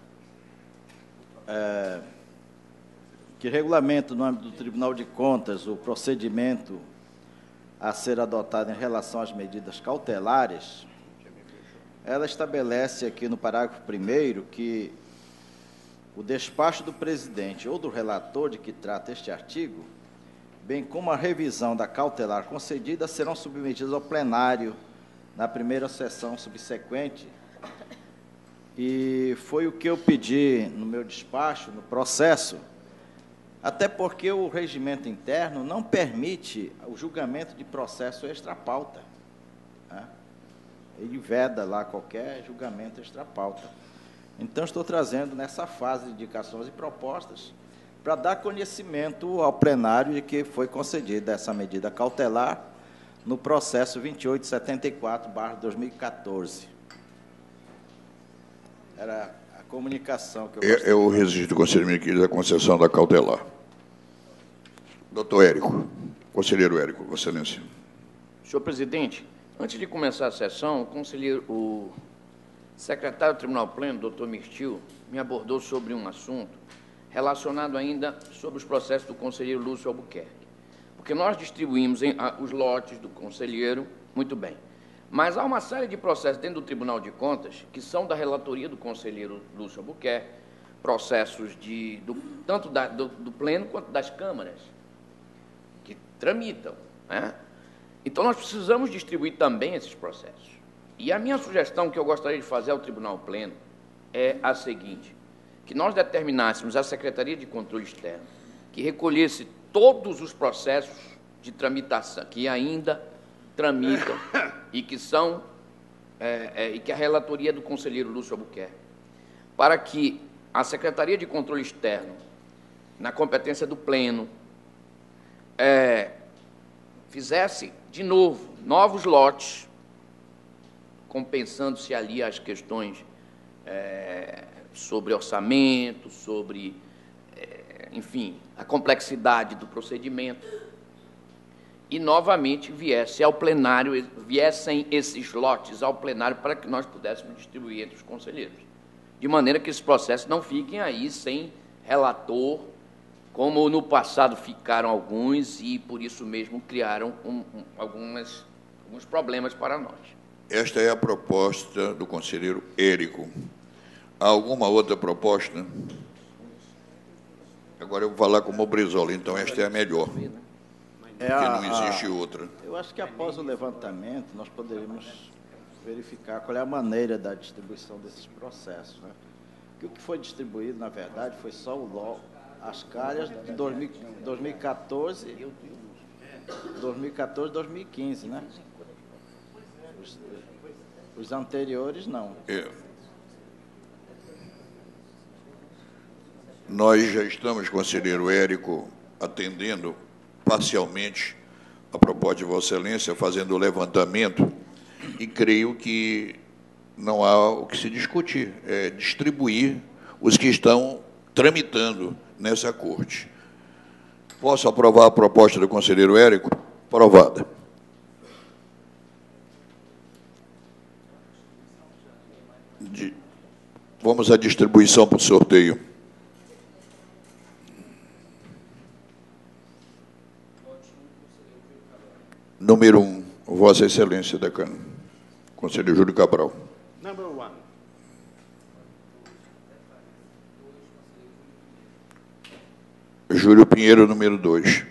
Que regulamenta, no âmbito do Tribunal de Contas, o procedimento a ser adotado em relação às medidas cautelares, ela estabelece aqui no parágrafo 1º que o despacho do presidente ou do relator de que trata este artigo, bem como a revisão da cautelar concedida, serão submetidos ao plenário na primeira sessão subsequente. E foi o que eu pedi no meu despacho, no processo, até porque o regimento interno não permite o julgamento de processo extra-pauta, né? Ele veda lá qualquer julgamento extra-pauta. Então, estou trazendo nessa fase de indicações e propostas para dar conhecimento ao plenário de que foi concedida essa medida cautelar no processo 2874/2014. Era a comunicação que eu É o registro do Conselheiro Miquílio da concessão da cautelar. Doutor Érico, conselheiro Érico, Vossa Excelência. Senhor presidente, antes de começar a sessão, o secretário do Tribunal Pleno, doutor Mirtil, me abordou sobre um assunto relacionado ainda sobre os processos do conselheiro Lúcio Albuquerque. Porque nós distribuímos os lotes do conselheiro, muito bem. Mas há uma série de processos dentro do Tribunal de Contas que são da relatoria do conselheiro Lúcio Albuquerque, processos tanto do Pleno quanto das câmaras, que tramitam, né? Então, nós precisamos distribuir também esses processos. E a minha sugestão que eu gostaria de fazer ao Tribunal Pleno é a seguinte, que nós determinássemos à Secretaria de Controle Externo que recolhesse todos os processos de tramitação, que ainda tramitam e que são e que a relatoria do conselheiro Lúcio Albuquerque, para que a Secretaria de Controle Externo, na competência do Pleno, fizesse de novo novos lotes, compensando-se ali as questões sobre orçamento, sobre, enfim, a complexidade do procedimento, e novamente viessem esses lotes ao plenário para que nós pudéssemos distribuir entre os conselheiros, de maneira que esses processos não fiquem aí sem relator, como no passado ficaram alguns e, por isso mesmo, criaram alguns problemas para nós. Esta é a proposta do conselheiro Érico. Há alguma outra proposta? Agora eu vou falar como o Brizola, então esta é a melhor, porque não existe outra. Eu acho que após o levantamento nós poderíamos verificar qual é a maneira da distribuição desses processos, né? Porque o que foi distribuído, na verdade, foi só as calhas de 2014 e 2015, né? Os anteriores, não. Nós já estamos, conselheiro Érico, atendendo parcialmente a proposta de Vossa Excelência, fazendo o levantamento, e creio que não há o que se discutir, é distribuir os que estão tramitando nessa corte. Posso aprovar a proposta do conselheiro Érico? Aprovada. Vamos à distribuição por sorteio. Número 1, Vossa Excelência, decano. Conselheiro Júlio Cabral. Number 1. Júlio Pinheiro, número 2.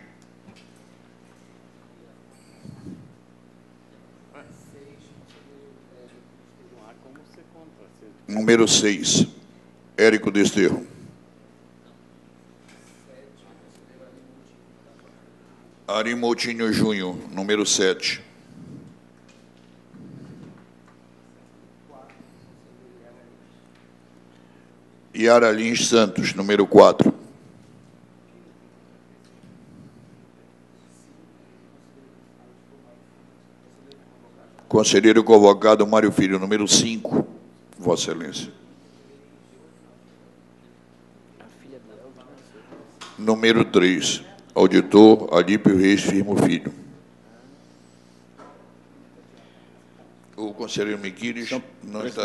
Número 6, Érico Desterro. Ari Moutinho Júnior, número 7. Yara Lins Santos, número 4. Conselheiro convocado Mário Filho, número 5, Vossa Excelência. Número 3, auditor Alípio Reis Firmo Filho. O conselheiro Miquiles não está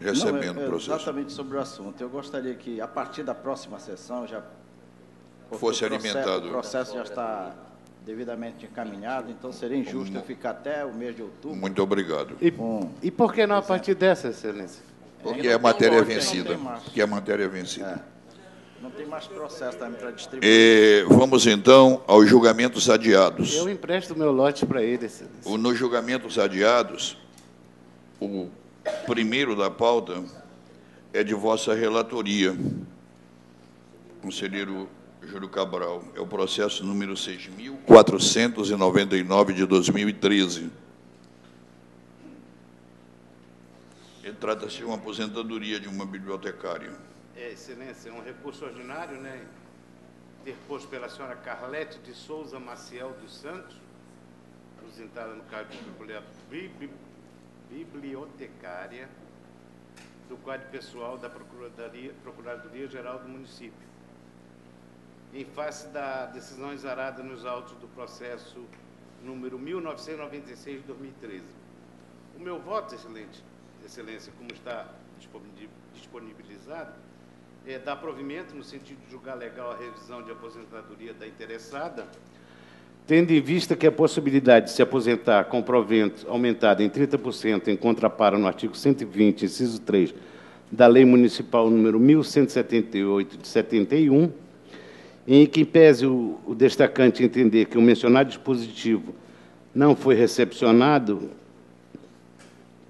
recebendo o processo. Exatamente sobre o assunto. Eu gostaria que, a partir da próxima sessão, já fosse alimentado. O processo já está devidamente encaminhado, então seria injusto eu ficar até o mês de outubro. Muito obrigado. E por que não a partir dessa, excelência? Porque a matéria é vencida. Que a matéria é vencida. Não tem mais processo também para distribuir. Vamos, então, aos julgamentos adiados. Eu empresto meu lote para ele, excelência. Nos julgamentos adiados, o primeiro da pauta é de vossa relatoria, conselheiro Júlio Cabral. É o processo número 6.499 de 2013. Ele trata-se de uma aposentadoria de uma bibliotecária. Excelência, é um recurso ordinário, né, interposto pela senhora Carlete de Souza Maciel dos Santos, aposentada no cargo de bibliotecária do quadro pessoal da Procuradoria-Geral do Município, em face da decisão exarada nos autos do processo número 1996 de 2013. O meu voto, excelência, como está disponibilizado, é dar provimento no sentido de julgar legal a revisão de aposentadoria da interessada, tendo em vista que a possibilidade de se aposentar com provento aumentada em 30% em contraparo no artigo 120, inciso 3, da Lei Municipal número 1178 de 71, em que pese o destacante entender que o mencionado dispositivo não foi recepcionado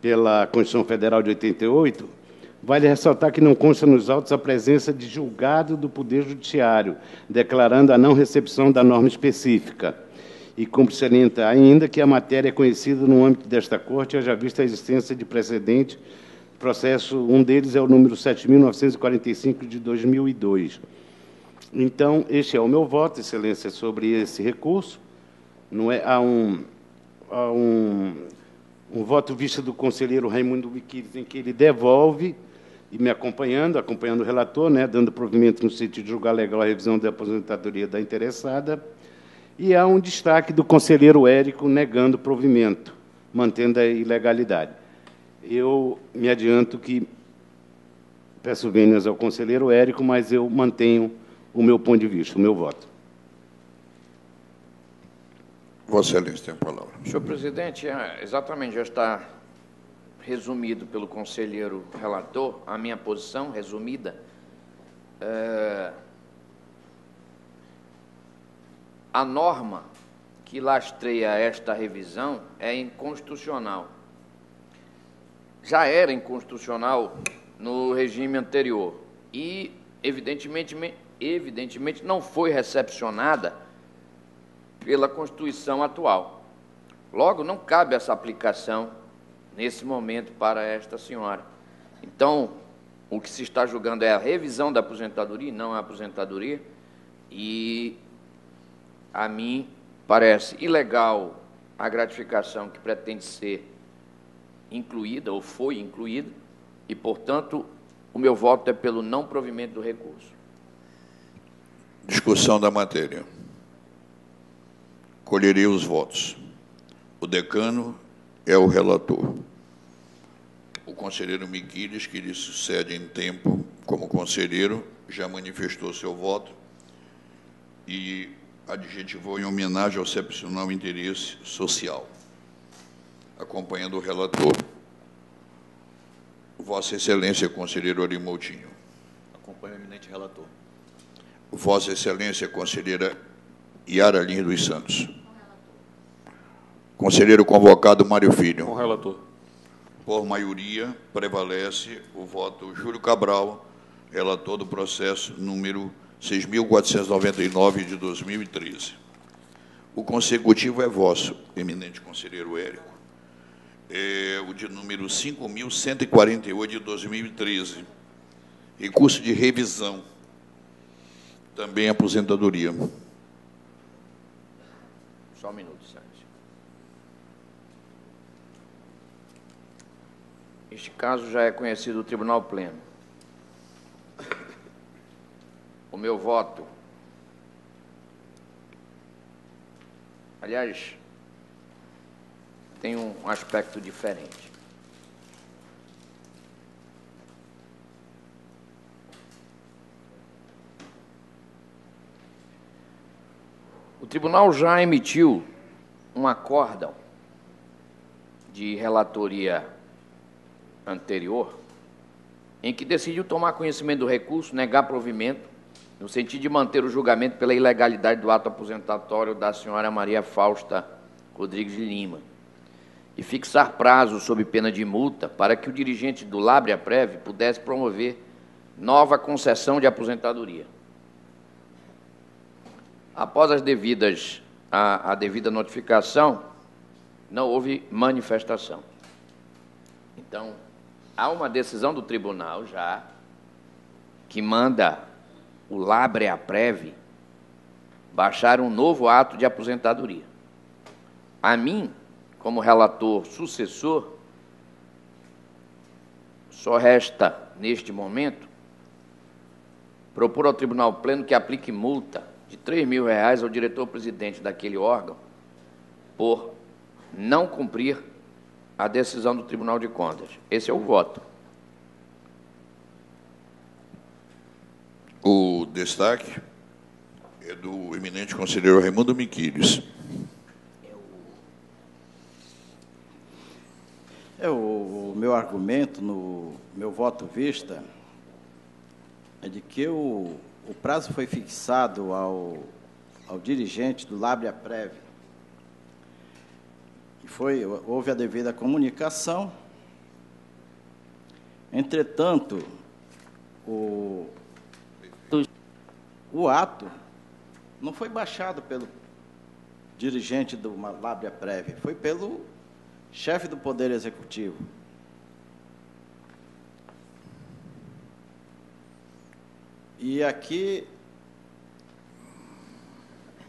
pela Constituição Federal de 88, vale ressaltar que não consta nos autos a presença de julgado do Poder Judiciário, declarando a não recepção da norma específica. E cumpre salientar ainda que a matéria é conhecida no âmbito desta Corte, haja vista a existência de precedente processo, um deles é o número 7.945 de 2002. Então, este é o meu voto, excelência, sobre esse recurso. Não é, há um voto vista do conselheiro Raimundo Miquiles, em que ele devolve, e me acompanhando o relator, né, dando provimento no sentido de julgar legal a revisão da aposentadoria da interessada, e há um destaque do conselheiro Érico negando provimento, mantendo a ilegalidade. Eu me adianto que peço vênias ao conselheiro Érico, mas eu mantenho o meu ponto de vista, o meu voto. Vossa Excelência tem a palavra. Senhor presidente, exatamente, já está resumido pelo conselheiro relator, a minha posição resumida. A norma que lastreia esta revisão é inconstitucional. Já era inconstitucional no regime anterior e, evidentemente não foi recepcionada pela Constituição atual. Logo, não cabe essa aplicação nesse momento para esta senhora. Então, o que se está julgando é a revisão da aposentadoria, não a aposentadoria, e a mim parece ilegal a gratificação que pretende ser incluída, ou foi incluída, e, portanto, o meu voto é pelo não provimento do recurso. Discussão da matéria. Colherei os votos. O decano é o relator. O conselheiro Miquiles, que lhe sucede em tempo como conselheiro, já manifestou seu voto e adjetivou em homenagem ao excepcional interesse social. Acompanhando o relator, Vossa Excelência, conselheiro Arimoutinho. Acompanho o eminente relator. Vossa Excelência, conselheira Yara Lins dos Santos. Conselheiro convocado Mário Filho. Com o relator. Por maioria, prevalece o voto Júlio Cabral, relator do processo número 6.499 de 2013. O consecutivo é vosso, eminente conselheiro Érico. É o de número 5.148 de 2013. Recurso de revisão. Também aposentadoria. Só um minuto, Sérgio. Este caso já é conhecido do Tribunal Pleno. O meu voto Aliás, tem um aspecto diferente. O tribunal já emitiu um acórdão de relatoria anterior, em que decidiu tomar conhecimento do recurso, negar provimento, no sentido de manter o julgamento pela ilegalidade do ato aposentatório da senhora Maria Fausta Rodrigues de Lima, e fixar prazo sob pena de multa para que o dirigente do Lábrea-Prev pudesse promover nova concessão de aposentadoria. Após a devida notificação, não houve manifestação. Então, há uma decisão do tribunal já que manda o Lábrea-Prev baixar um novo ato de aposentadoria. A mim, como relator sucessor, só resta, neste momento, propor ao Tribunal Pleno que aplique multa de R$ 3.000 ao diretor-presidente daquele órgão por não cumprir a decisão do Tribunal de Contas. Esse é o voto. O destaque é do eminente conselheiro Raimundo Miquiles. O meu argumento, no meu voto vista, é de que o prazo foi fixado ao dirigente do Lábrea-Prev. Houve a devida comunicação. Entretanto, o ato não foi baixado pelo dirigente do Lábrea-Prev, foi pelo chefe do Poder Executivo. E aqui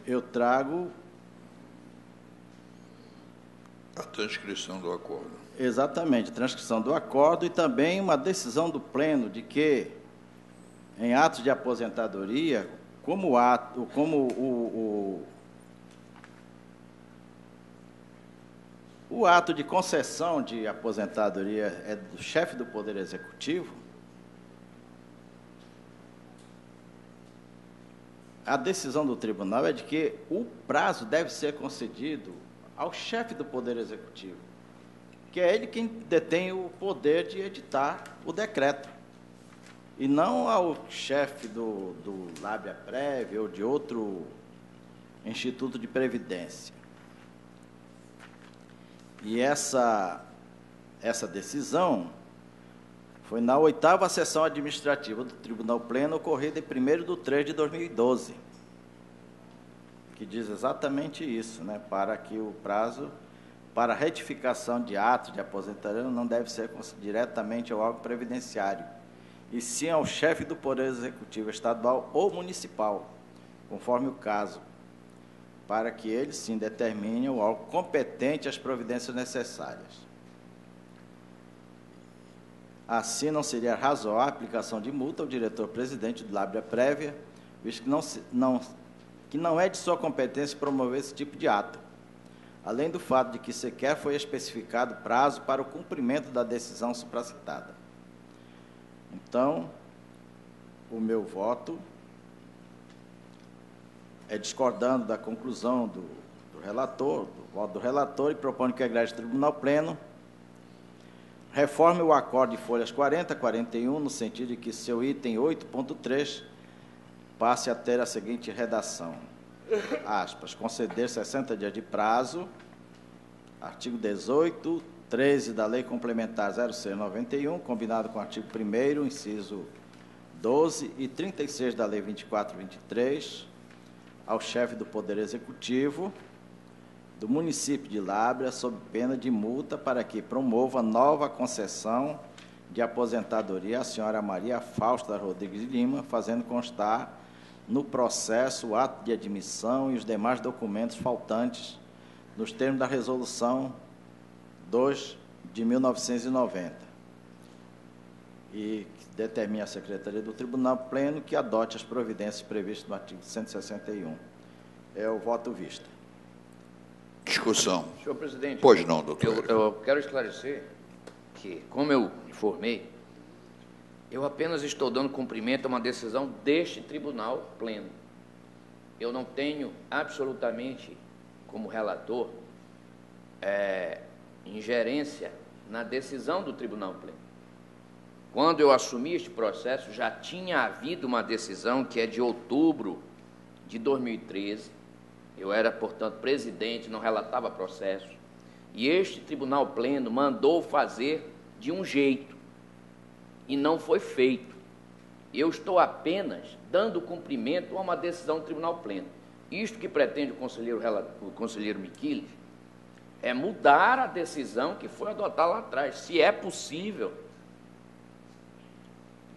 eu trago a transcrição do acordo. Exatamente, a transcrição do acordo e também uma decisão do Pleno de que, em atos de aposentadoria, o ato de concessão de aposentadoria é do chefe do Poder Executivo, a decisão do tribunal é de que o prazo deve ser concedido ao chefe do Poder Executivo, que é ele quem detém o poder de editar o decreto, e não ao chefe do Lábrea-Prev ou de outro instituto de previdência. E essa decisão foi na 8ª sessão administrativa do Tribunal Pleno, ocorrida em 1º de 3 de 2012, que diz exatamente isso, né? Para que o prazo para retificação de atos de aposentadoria não deve ser diretamente ao órgão previdenciário, e sim ao chefe do Poder Executivo estadual ou municipal, conforme o caso, para que ele, sim, determine o órgão competente as providências necessárias. Assim, não seria razoável a aplicação de multa ao diretor-presidente do Lábrea-Prévia, visto que não é de sua competência promover esse tipo de ato, além do fato de que sequer foi especificado prazo para o cumprimento da decisão supracitada. Então, o meu voto é discordando da conclusão do voto do relator, e propondo que o Egrégio Tribunal Pleno reforme o acordo de folhas 40 a 41, no sentido de que seu item 8.3 passe a ter a seguinte redação, aspas, conceder 60 dias de prazo, artigo 18, 13 da Lei Complementar 0691, combinado com o artigo 1º, inciso 12 e 36 da Lei 2423, ao chefe do Poder Executivo do município de Lábrea, sob pena de multa, para que promova nova concessão de aposentadoria à senhora Maria Fausta Rodrigues de Lima, fazendo constar no processo o ato de admissão e os demais documentos faltantes nos termos da Resolução 2 de 1990. E determina a Secretaria do Tribunal Pleno que adote as providências previstas no artigo 161. É o voto vista. discussão. Senhor presidente, Pois não, doutor. eu quero esclarecer que, como eu informei, eu apenas estou dando cumprimento a uma decisão deste tribunal pleno. Eu não tenho absolutamente, como relator, ingerência na decisão do tribunal pleno. Quando eu assumi este processo, já tinha havido uma decisão que é de outubro de 2013. Eu era, portanto, presidente, não relatava processo. E este tribunal pleno mandou fazer de um jeito e não foi feito. Eu estou apenas dando cumprimento a uma decisão do tribunal pleno. Isto que pretende o conselheiro Miquiles é mudar a decisão que foi adotada lá atrás, se é possível.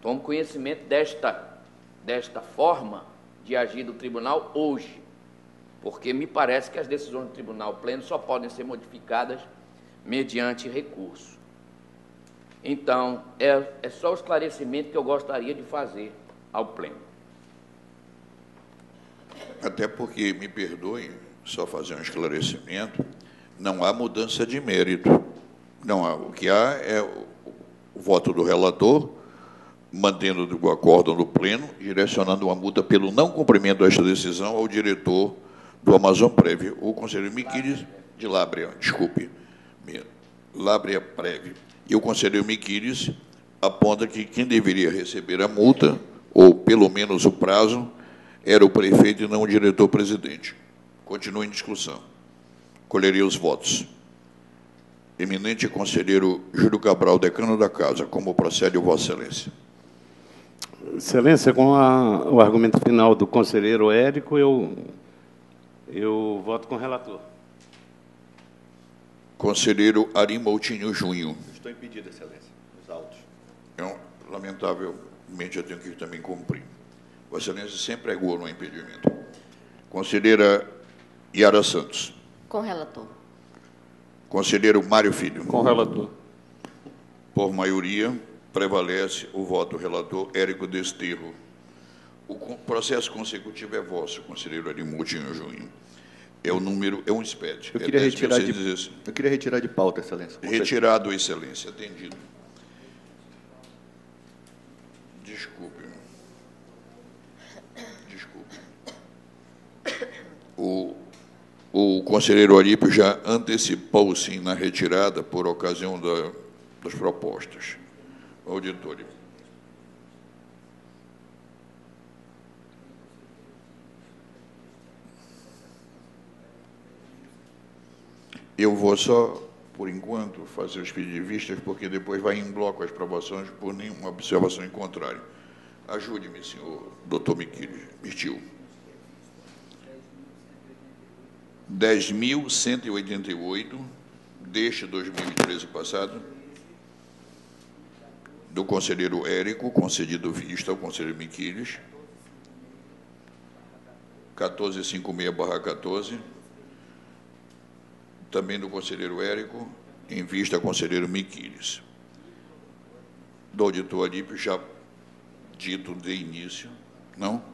Tomo conhecimento desta forma de agir do tribunal hoje, porque me parece que as decisões do tribunal pleno só podem ser modificadas mediante recurso. Então, é só o esclarecimento que eu gostaria de fazer ao pleno. Até porque, me perdoem, só fazer um esclarecimento, não há mudança de mérito. Não há. O que há é o voto do relator, mantendo o acórdão do pleno, direcionando uma multa pelo não cumprimento desta decisão ao diretor do Amazon Prev, o conselheiro Miquiles, de Lábrea, desculpe, Lábrea Prev. E o conselheiro Miquiles aponta que quem deveria receber a multa, ou pelo menos o prazo, era o prefeito e não o diretor-presidente. Continua em discussão. Colheria os votos. Eminente conselheiro Júlio Cabral, decano da Casa, como procede o Vossa Excelência? Excelência, com o argumento final do conselheiro Érico, eu voto com o relator. Conselheiro Ari Moutinho Junho. Estou impedido, Excelência, nos autos. Lamentavelmente, eu tenho que também cumprir. Vossa Excelência sempre é no impedimento. Conselheira Yara Santos. Com relator. Conselheiro Mário Filho. Com relator. Por maioria, prevalece o voto do relator Érico Desterro. O processo consecutivo é vosso, conselheiro Ari Moutinho Junho. É um SPED. Eu queria retirar de pauta, Excelência. Retirado, Excelência. Atendido. Desculpe. O conselheiro Arípio já antecipou, sim, na retirada, por ocasião das propostas. Auditoria. Eu vou só, por enquanto, fazer os pedidos de vistas, porque depois vai em bloco as provações por nenhuma observação em contrário. Ajude-me, senhor doutor Mirtil. 10.188, deste 2013 passado, do conselheiro Érico, concedido vista ao conselheiro Miquiles, 1456/14, também do conselheiro Érico, em vista ao conselheiro Miquiles. Do auditor Alípio, já dito de início, não?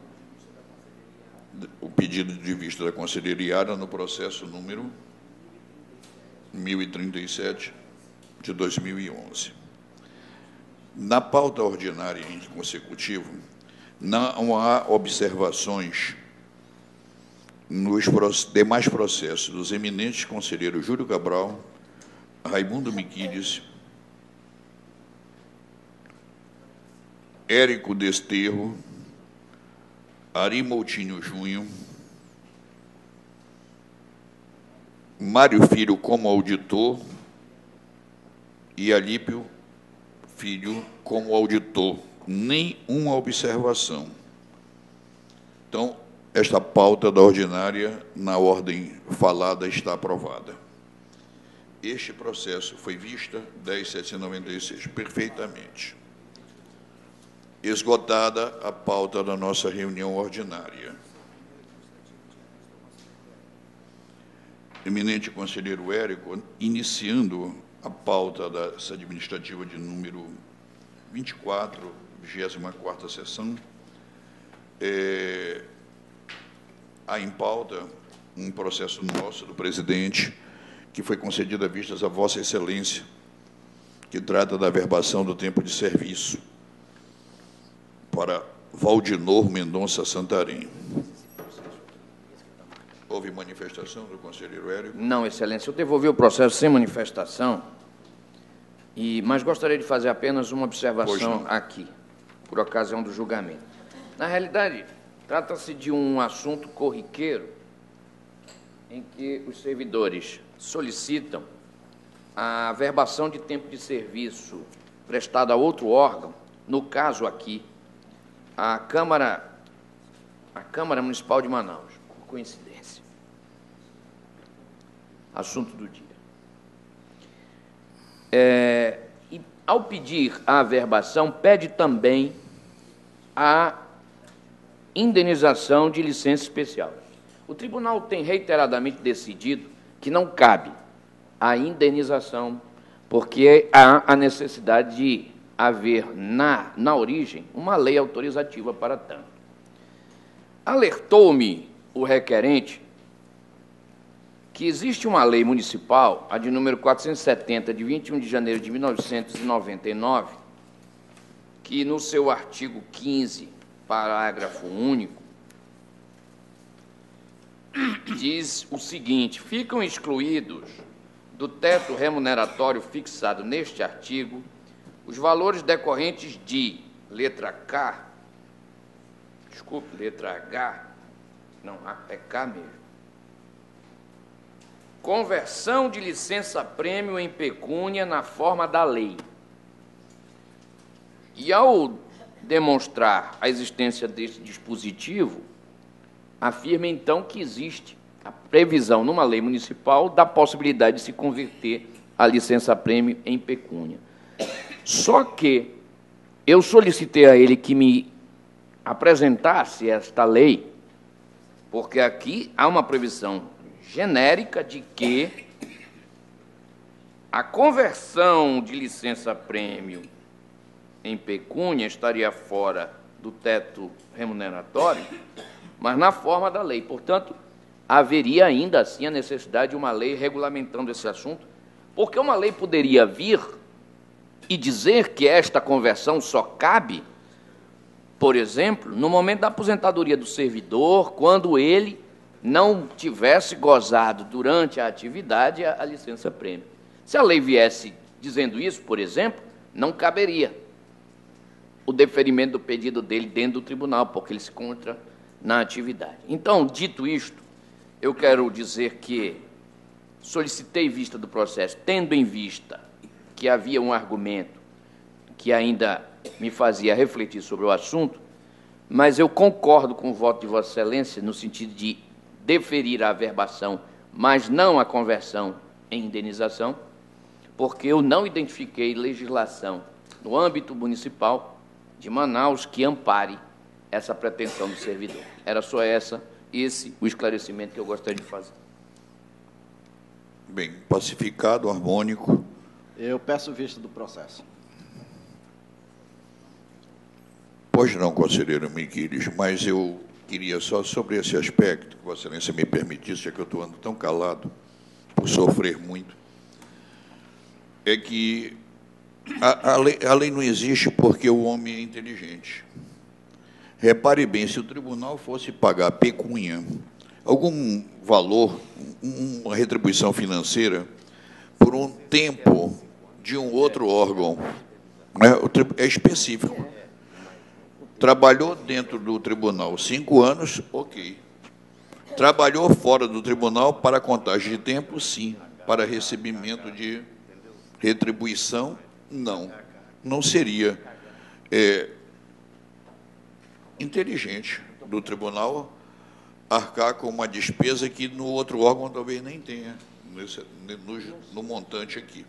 O pedido de vista da conselheira Yara no processo número 1037 de 2011. Na pauta ordinária em consecutivo, não há observações nos demais processos dos eminentes conselheiros Júlio Cabral, Raimundo Miquiles, Érico Desterro, Ari Moutinho Junho, Mário Filho como auditor e Alípio Filho como auditor. Nenhuma observação. Então, esta pauta da ordinária, na ordem falada, está aprovada. Este processo foi vista 10.796, perfeitamente. Esgotada a pauta da nossa reunião ordinária. Eminente conselheiro Érico, iniciando a pauta dessa administrativa de número 24, 24ª sessão, há em pauta um processo nosso, do presidente, que foi concedido a vistas a Vossa Excelência, que trata da averbação do tempo de serviço para Valdinor Mendonça Santarém. Houve manifestação do conselheiro Érico? Não, Excelência, eu devolvi o processo sem manifestação, mas gostaria de fazer apenas uma observação aqui, por ocasião do julgamento. Na realidade, trata-se de um assunto corriqueiro em que os servidores solicitam a averbação de tempo de serviço prestado a outro órgão, no caso aqui, a Câmara Municipal de Manaus, por coincidência. Assunto do dia. E, ao pedir a averbação, pede também a indenização de licença especial. O tribunal tem reiteradamente decidido que não cabe a indenização, porque há a necessidade de haver, na origem, uma lei autorizativa para tanto. Alertou-me o requerente que existe uma lei municipal, a de número 470, de 21 de janeiro de 1999, que, no seu artigo 15, parágrafo único, diz o seguinte: ficam excluídos do teto remuneratório fixado neste artigo os valores decorrentes de, letra K, desculpe, letra H, não, é K mesmo, conversão de licença-prêmio em pecúnia na forma da lei. E, ao demonstrar a existência deste dispositivo, afirma, então, que existe a previsão numa lei municipal da possibilidade de se converter a licença-prêmio em pecúnia. Só que eu solicitei a ele que me apresentasse esta lei, porque aqui há uma previsão genérica de que a conversão de licença-prêmio em pecúnia estaria fora do teto remuneratório, mas na forma da lei. Portanto, haveria ainda assim a necessidade de uma lei regulamentando esse assunto, porque uma lei poderia vir e dizer que esta conversão só cabe, por exemplo, no momento da aposentadoria do servidor, quando ele não tivesse gozado durante a atividade a licença-prêmio. Se a lei viesse dizendo isso, por exemplo, não caberia o deferimento do pedido dele dentro do tribunal, porque ele se encontra na atividade. Então, dito isto, eu quero dizer que solicitei vista do processo, tendo em vista que havia um argumento que ainda me fazia refletir sobre o assunto, mas eu concordo com o voto de Vossa Excelência no sentido de deferir a averbação, mas não a conversão em indenização, porque eu não identifiquei legislação no âmbito municipal de Manaus que ampare essa pretensão do servidor. Era só esse o esclarecimento que eu gostaria de fazer. Bem, pacificado, harmônico. Eu peço vista do processo. Pois não, conselheiro Miquiles, mas eu queria só sobre esse aspecto, que Vossa Excelência me permitisse, já que eu estou andando tão calado, por sofrer muito, é que a lei não existe porque o homem é inteligente. Repare bem, se o tribunal fosse pagar pecúnia, algum valor, uma retribuição financeira, por um tempo de um outro órgão, né, é específico. Trabalhou dentro do tribunal 5 anos, ok. Trabalhou fora do tribunal para contagem de tempo, sim. Para recebimento de retribuição, não. Não seria inteligente do tribunal arcar com uma despesa que no outro órgão talvez nem tenha, no montante aqui.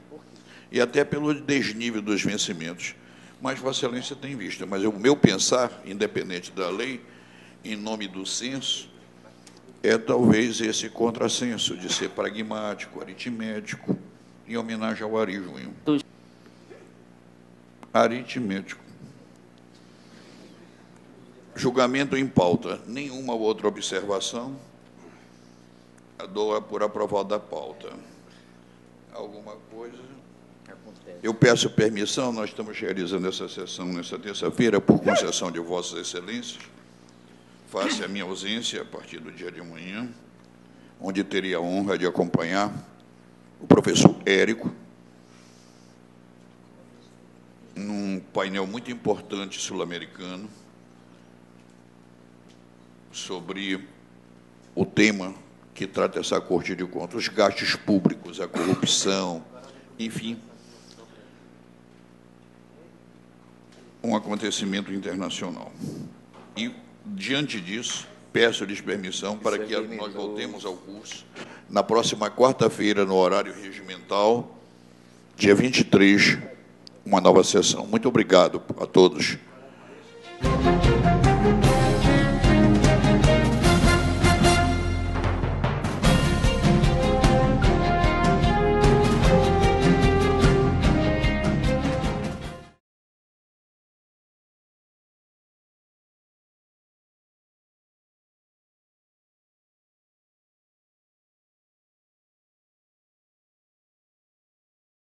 E até pelo desnível dos vencimentos. Mas Vossa Excelência tem vista. Mas o meu pensar, independente da lei, em nome do senso, é talvez esse contrassenso de ser pragmático, aritmético, em homenagem ao Ari Junho. Aritmético. Julgamento em pauta. Nenhuma outra observação. Dou por aprovada a pauta. Alguma coisa? Eu peço permissão, nós estamos realizando essa sessão nesta terça-feira, por concessão de Vossas Excelências, face a minha ausência a partir do dia de amanhã, onde teria a honra de acompanhar o professor Érico, num painel muito importante sul-americano, sobre o tema que trata essa Corte de Contas, os gastos públicos, a corrupção, enfim, um acontecimento internacional. E, diante disso, peço-lhes permissão para que nós voltemos ao curso na próxima quarta-feira, no horário regimental, dia 23, uma nova sessão. Muito obrigado a todos.